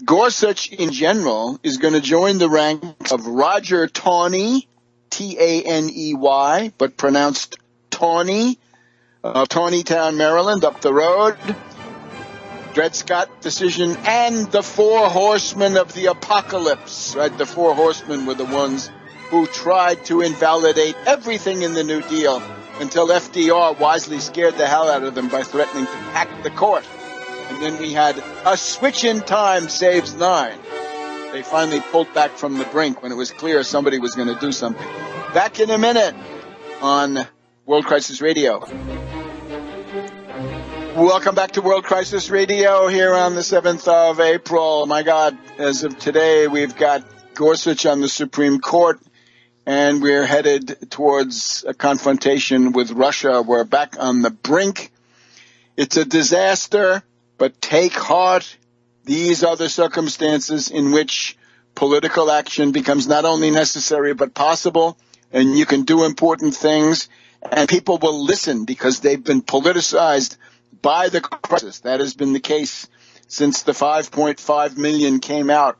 Gorsuch in general is going to join the ranks of Roger Taney, Taney, but pronounced Tawney, Taneytown, Maryland, up the road. Dred Scott decision, and the Four Horsemen of the Apocalypse, right? The Four Horsemen were the ones who tried to invalidate everything in the New Deal until FDR wisely scared the hell out of them by threatening to pack the court. And then we had a switch in time saves 9. They finally pulled back from the brink when it was clear somebody was going to do something. Back in a minute on World Crisis Radio. Welcome back to World Crisis Radio here on the 7th of April. My God, as of today, we've got Gorsuch on the Supreme Court, and we're headed towards a confrontation with Russia. We're back on the brink. It's a disaster, but take heart. These are the circumstances in which political action becomes not only necessary but possible, and you can do important things, and people will listen because they've been politicized by the crisis. That has been the case since the 5.5 million came out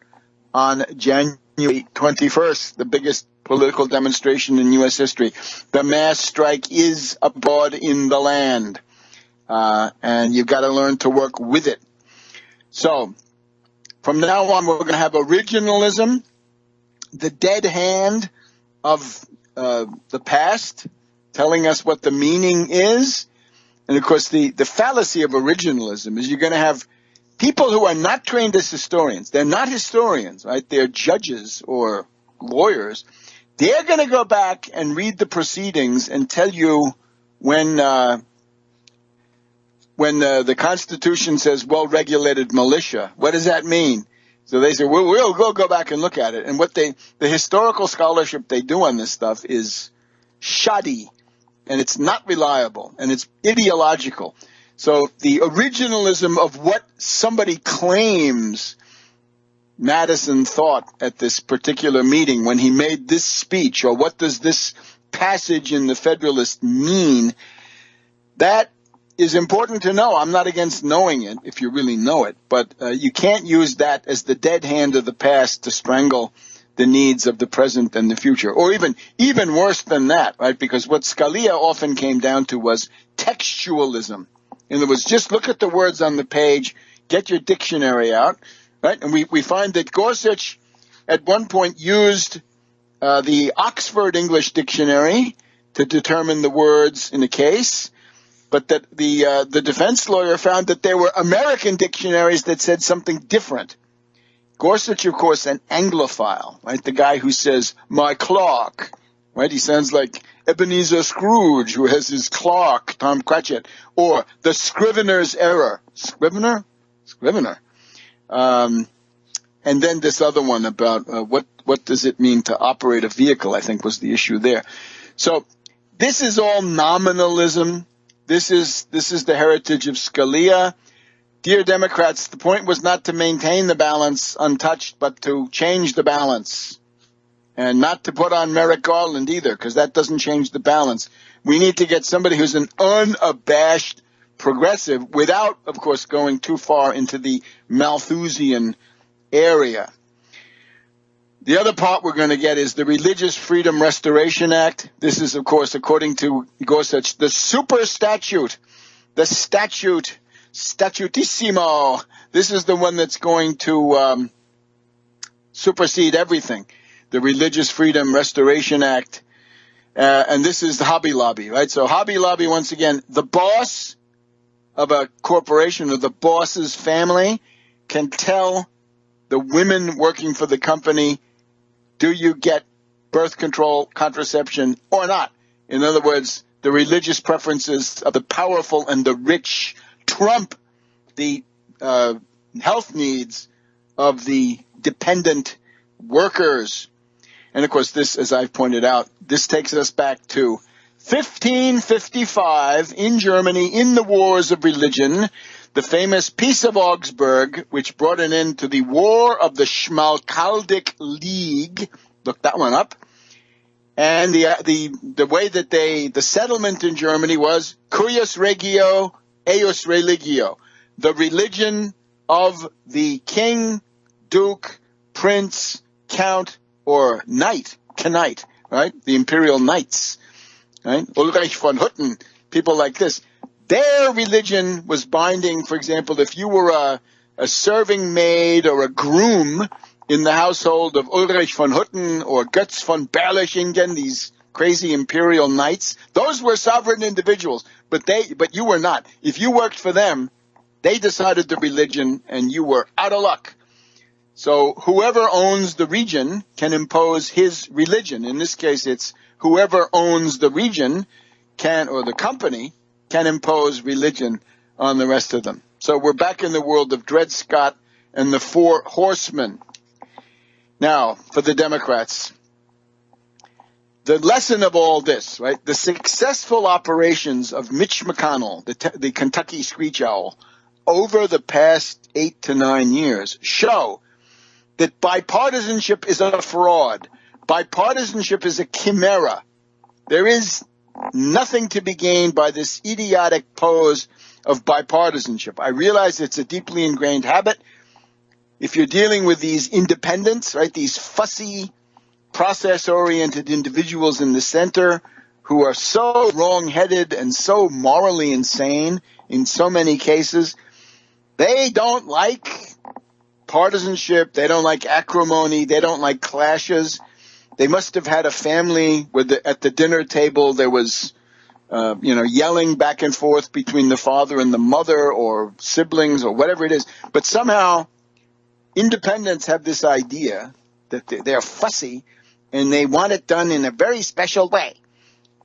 on January 21st, the biggest political demonstration in U.S. history. The mass strike is abroad in the land, and you've got to learn to work with it. So from now on, we're going to have originalism, the dead hand of the past, telling us what the meaning is. And, of course, the fallacy of originalism is you're going to have people who are not trained as historians. They're not historians, right? They're judges or lawyers. They're going to go back and read the proceedings and tell you when the Constitution says well-regulated militia, what does that mean? So they say, we'll go back and look at it. And the historical scholarship they do on this stuff is shoddy. And it's not reliable, and it's ideological. So the originalism of what somebody claims Madison thought at this particular meeting when he made this speech, or what does this passage in the Federalist mean, that is important to know. I'm not against knowing it if you really know it, but you can't use that as the dead hand of the past to strangle the needs of the present and the future, or even worse than that, right? Because what Scalia often came down to was textualism. In other words, just look at the words on the page, get your dictionary out, right? And we find that Gorsuch at one point used the Oxford English Dictionary to determine the words in a case, but that the defense lawyer found that there were American dictionaries that said something different. Gorsuch, of course, an Anglophile, right? The guy who says, my clock, right? He sounds like Ebenezer Scrooge, who has his clock, Tom Cratchit, or the Scrivener's error. Scrivener? And then this other one about what does it mean to operate a vehicle, I think was the issue there. So this is all nominalism. This is the heritage of Scalia. Dear Democrats, the point was not to maintain the balance untouched, but to change the balance. And not to put on Merrick Garland either, because that doesn't change the balance. We need to get somebody who's an unabashed progressive without, of course, going too far into the Malthusian area. The other part we're going to get is the Religious Freedom Restoration Act. This is, of course, according to Gorsuch, the super statute, the statute, statutissimo. This is the one that's going to supersede everything. The Religious Freedom Restoration Act. And this is the Hobby Lobby, right? So Hobby Lobby, once again, the boss of a corporation or the boss's family can tell the women working for the company, do you get birth control, contraception, or not? In other words, the religious preferences of the powerful and the rich trump the health needs of the dependent workers. And, of course, this, as I've pointed out, this takes us back to 1555 in Germany in the wars of religion, the famous Peace of Augsburg, which brought an end to the War of the Schmalkaldic League. Look that one up. And the way that the settlement in Germany was cuius regio, eius religio, the religion of the king, duke, prince, count, or knight, right? The imperial knights, right? Ulrich von Hutten, people like this. Their religion was binding. For example, if you were a serving maid or a groom in the household of Ulrich von Hutten or Götz von Berlichingen, these crazy imperial knights, those were sovereign individuals, but you were not. If you worked for them, they decided the religion and you were out of luck. So whoever owns the region can impose his religion. In this case, it's whoever owns the region or the company can impose religion on the rest of them. So we're back in the world of Dred Scott and the Four Horsemen. Now, for the Democrats, the lesson of all this, right? The successful operations of Mitch McConnell, the Kentucky Screech Owl, over the past 8 to 9 years show that bipartisanship is a fraud. Bipartisanship is a chimera. There is nothing to be gained by this idiotic pose of bipartisanship. I realize it's a deeply ingrained habit. If you're dealing with these independents, right, these fussy, process-oriented individuals in the center who are so wrong-headed and so morally insane in so many cases, they don't like partisanship, they don't like acrimony, they don't like clashes. They must have had a family where at the dinner table there was yelling back and forth between the father and the mother or siblings or whatever it is. But somehow independents have this idea that they're fussy and they want it done in a very special way.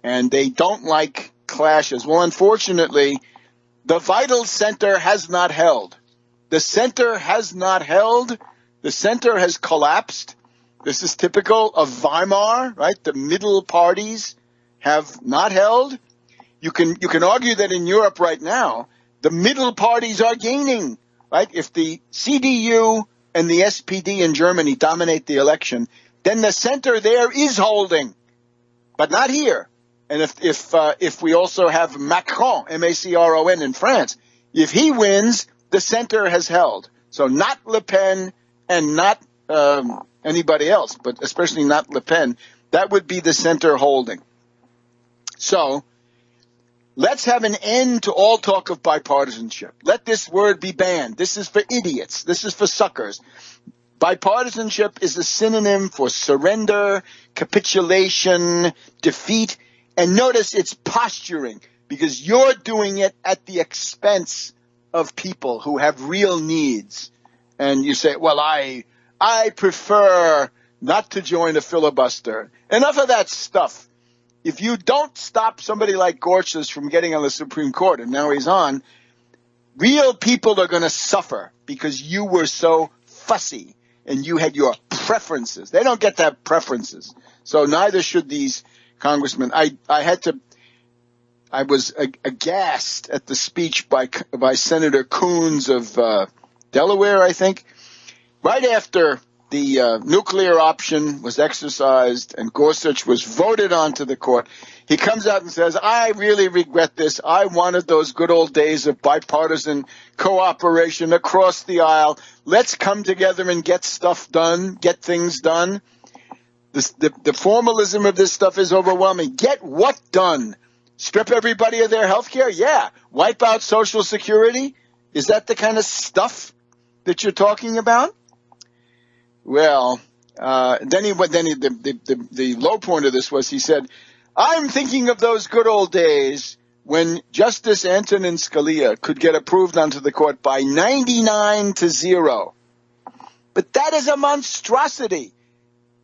And they don't like clashes. Well, unfortunately, the vital center has not held. The center has not held. The center has collapsed. This is typical of Weimar, right? The middle parties have not held. You can argue that in Europe right now, the middle parties are gaining, right? If the CDU and the SPD in Germany dominate the election, then the center there is holding, but not here. And if we also have Macron, M-A-C-R-O-N in France, if he wins, the center has held. So not Le Pen and not anybody else, but especially not Le Pen. That would be the center holding. So let's have an end to all talk of bipartisanship. Let this word be banned. This is for idiots. This is for suckers. Bipartisanship is a synonym for surrender, capitulation, defeat. And notice it's posturing because you're doing it at the expense of people who have real needs. And you say, well, I prefer not to join a filibuster. Enough of that stuff. If you don't stop somebody like Gorsuch from getting on the Supreme Court, and now he's on, real people are going to suffer because you were so fussy and you had your preferences. They don't get to have preferences. So neither should these congressmen. I was aghast at the speech by Senator Coons of Delaware, I think. Right after the nuclear option was exercised and Gorsuch was voted onto the court, he comes out and says, I really regret this. I wanted those good old days of bipartisan cooperation across the aisle. Let's come together and get stuff done, get things done. The formalism of this stuff is overwhelming. Get what done? Strip everybody of their health care? Yeah. Wipe out Social Security? Is that the kind of stuff that you're talking about? Well, the low point of this was he said, I'm thinking of those good old days when Justice Antonin Scalia could get approved onto the court by 99-0. But that is a monstrosity.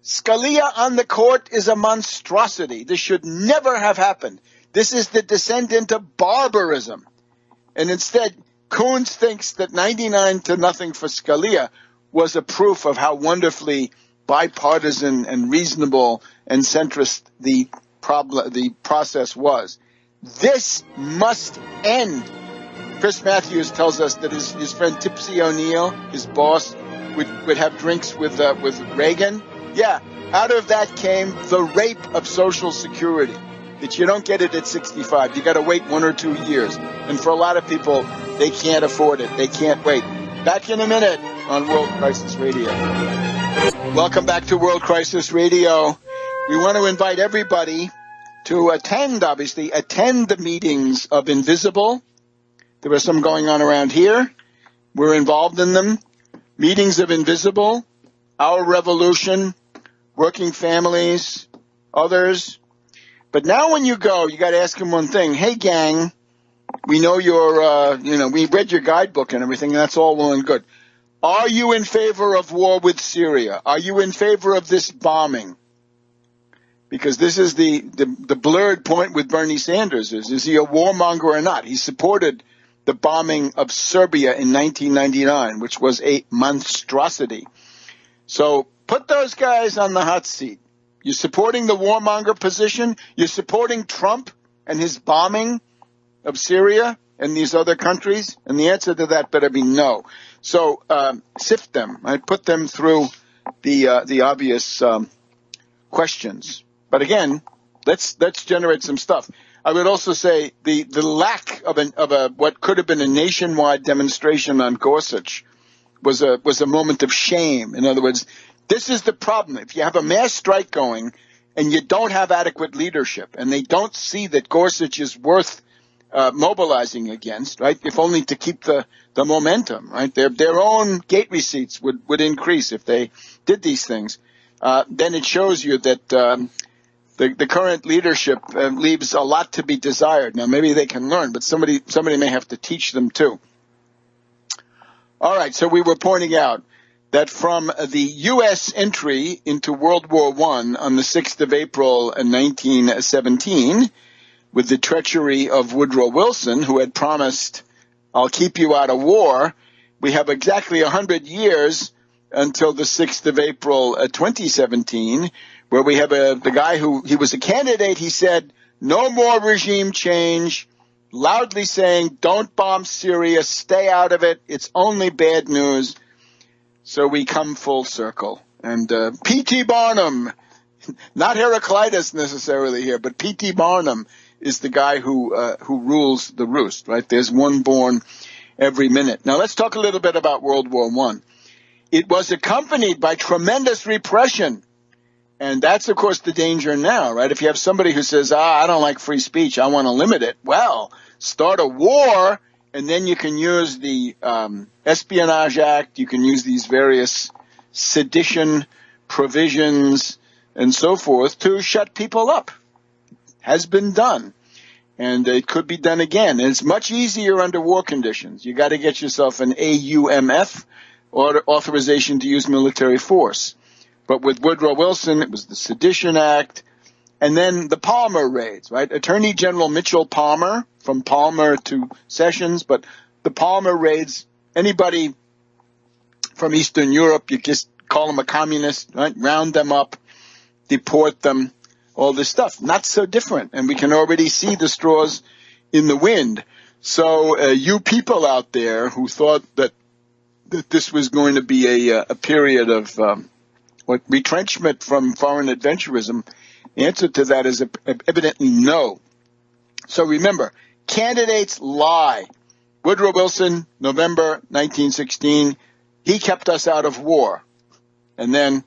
Scalia on the court is a monstrosity. This should never have happened. This is the descendant of barbarism. And instead, Coons thinks that 99-0 for Scalia was a proof of how wonderfully bipartisan and reasonable and centrist the process was. This must end. Chris Matthews tells us that his friend Tipsy O'Neill, his boss, would have drinks with Reagan. Yeah, out of that came the rape of Social Security, that you don't get it at 65. You got to wait 1 or 2 years. And for a lot of people, they can't afford it. They can't wait. Back in a minute on World Crisis Radio. Welcome back to World Crisis Radio. We want to invite everybody to attend the meetings of Invisible. There are some going on around here. We're involved in them. Meetings of Invisible, Our Revolution, Working Families, others. But now when you go, you got to ask them one thing. Hey, gang, we know we read your guidebook and everything, and that's all well and good. Are you in favor of war with Syria? Are you in favor of this bombing? Because this is the blurred point with Bernie Sanders. Is he a warmonger or not? He supported the bombing of Serbia in 1999, which was a monstrosity. So put those guys on the hot seat. You're supporting the warmonger position. You're supporting Trump and his bombing of Syria and these other countries. And the answer to that better be no. So sift them. I put them through the obvious questions. But again, let's generate some stuff. I would also say the lack of what could have been a nationwide demonstration on Gorsuch was a moment of shame. In other words, this is the problem. If you have a mass strike going and you don't have adequate leadership, and they don't see that Gorsuch is worth mobilizing against, right? If only to keep the momentum, right? Their own gate receipts would increase if they did these things. Then it shows you that the current leadership leaves a lot to be desired. Now, maybe they can learn, but somebody may have to teach them too. All right, so we were pointing out that from the U.S. entry into World War I on the 6th of April 1917, with the treachery of Woodrow Wilson, who had promised, I'll keep you out of war, we have exactly 100 years until the 6th of April 2017, where we have the guy he was a candidate. He said, no more regime change, loudly saying, don't bomb Syria, stay out of it, it's only bad news. So we come full circle. And P.T. Barnum, not Heraclitus necessarily here, but P.T. Barnum is the guy who rules the roost, right? There's one born every minute. Now let's talk a little bit about World War I. It was accompanied by tremendous repression. And that's, of course, the danger now, right? If you have somebody who says, I don't like free speech, I want to limit it, well, start a war, and then you can use the Espionage Act, you can use these various sedition provisions and so forth to shut people up. Has been done. And it could be done again. And it's much easier under war conditions. You got to get yourself an AUMF, or authorization to use military force. But with Woodrow Wilson, it was the Sedition Act, and then the Palmer raids, right? Attorney General Mitchell Palmer, from Palmer to Sessions, but the Palmer raids, anybody from Eastern Europe, you just call them a communist, right? Round them up, deport them, all this stuff. Not so different, and we can already see the straws in the wind. So you people out there who thought that this was going to be a period of retrenchment from foreign adventurism, the answer to that is evidently no. So remember, candidates lie. Woodrow Wilson, November 1916, he kept us out of war. And then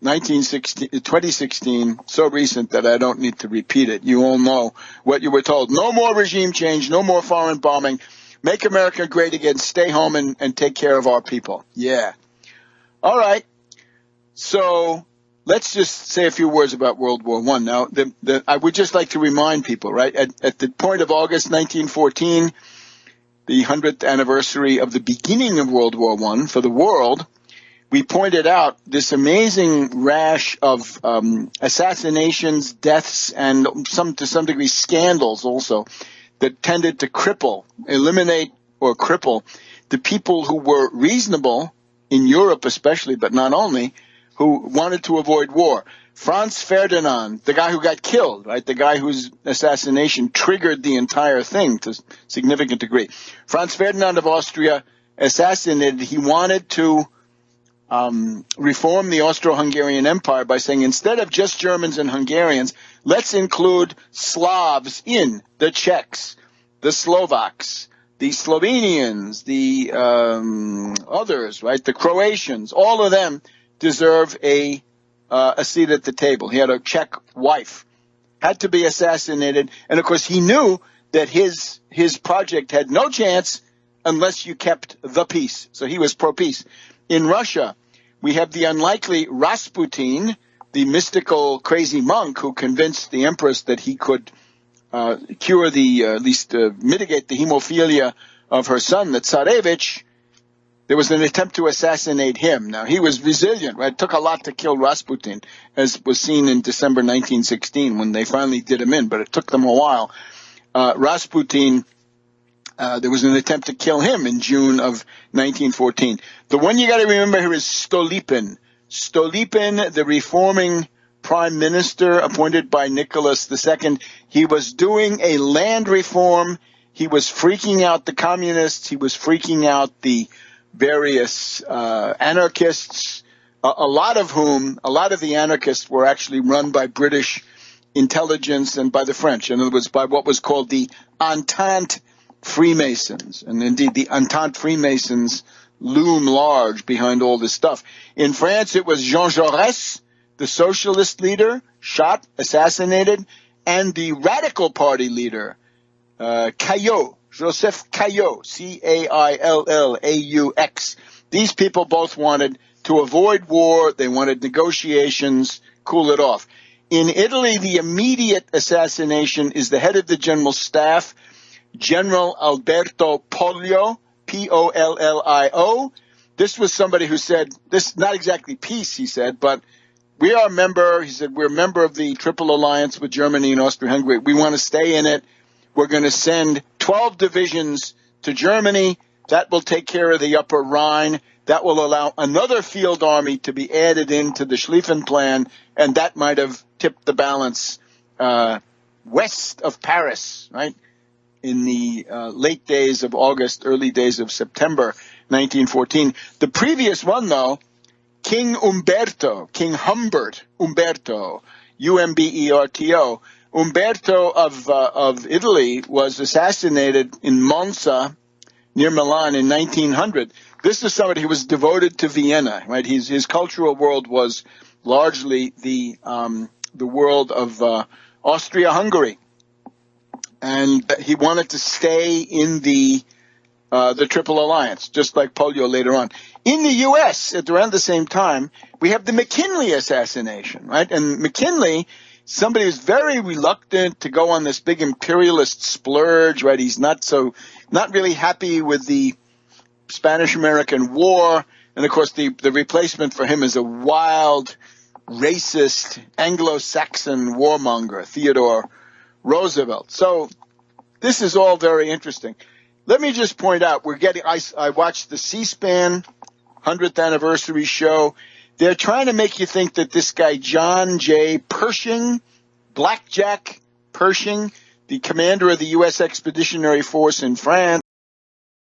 2016, so recent that I don't need to repeat it. You all know what you were told. No more regime change, no more foreign bombing. Make America great again, stay home and take care of our people. Yeah. All right. So let's just say a few words about World War I. Now, I would just like to remind people, right, at the point of August 1914, the 100th anniversary of the beginning of World War I for the world, we pointed out this amazing rash of assassinations, deaths, and to some degree scandals also that tended to eliminate or cripple the people who were reasonable in Europe especially, but not only, who wanted to avoid war. Franz Ferdinand, the guy who got killed, right, the guy whose assassination triggered the entire thing to a significant degree. Franz Ferdinand of Austria assassinated. He wanted to reform the Austro-Hungarian Empire by saying instead of just Germans and Hungarians, let's include Slavs in, the Czechs, the Slovaks, the Slovenians, the others, right? The Croatians, all of them deserve a seat at the table. He had a Czech wife, had to be assassinated, and of course he knew that his project had no chance unless you kept the peace. So he was pro-peace. In Russia, we have the unlikely Rasputin, the mystical crazy monk who convinced the empress that he could cure at least mitigate the hemophilia of her son, the Tsarevich. There was an attempt to assassinate him. Now, he was resilient, right? It took a lot to kill Rasputin, as was seen in December 1916 when they finally did him in, but it took them a while. Rasputin, there was an attempt to kill him in June of 1914. The one you got to remember here is Stolypin. Stolypin, the reforming prime minister appointed by Nicholas II. He was doing a land reform. He was freaking out the communists. He was freaking out the various anarchists, a lot of the anarchists were actually run by British intelligence and by the French. In other words, by what was called the Entente Freemasons. And indeed, the Entente Freemasons loom large behind all this stuff. In France, it was Jean Jaurès, the socialist leader, shot, assassinated, and the radical party leader, Caillaux, Joseph Caillaux, Caillaux. These people both wanted to avoid war. They wanted negotiations, cool it off. In Italy, the immediate assassination is the head of the general staff, General Alberto Pollio, Pollio. This was somebody who said, this not exactly peace, he said, but we are a member, he said, we're a member of the Triple Alliance with Germany and Austria-Hungary. We want to stay in it. We're going to send 12 divisions to Germany. That will take care of the Upper Rhine. That will allow another field army to be added into the Schlieffen Plan, and that might have tipped the balance west of Paris, right, in the late days of August, early days of September 1914. The previous one, though, King Humbert Umberto, Umberto, Umberto of Italy was assassinated in Monza near Milan in 1900. This is somebody who was devoted to Vienna, right? His cultural world was largely the world of Austria-Hungary, and he wanted to stay in the Triple Alliance, just like Pollio later on. In the U.S., at around the same time, we have the McKinley assassination, right? And McKinley, somebody who's very reluctant to go on this big imperialist splurge, right? He's not really happy with the Spanish-American War. And, of course, the replacement for him is a wild, racist, Anglo-Saxon warmonger, Theodore Roosevelt. So this is all very interesting. Let me just point out, I watched the C-SPAN 100th anniversary show. They're trying to make you think that this guy, John J. Pershing, Blackjack Pershing, the commander of the U.S. Expeditionary Force in France,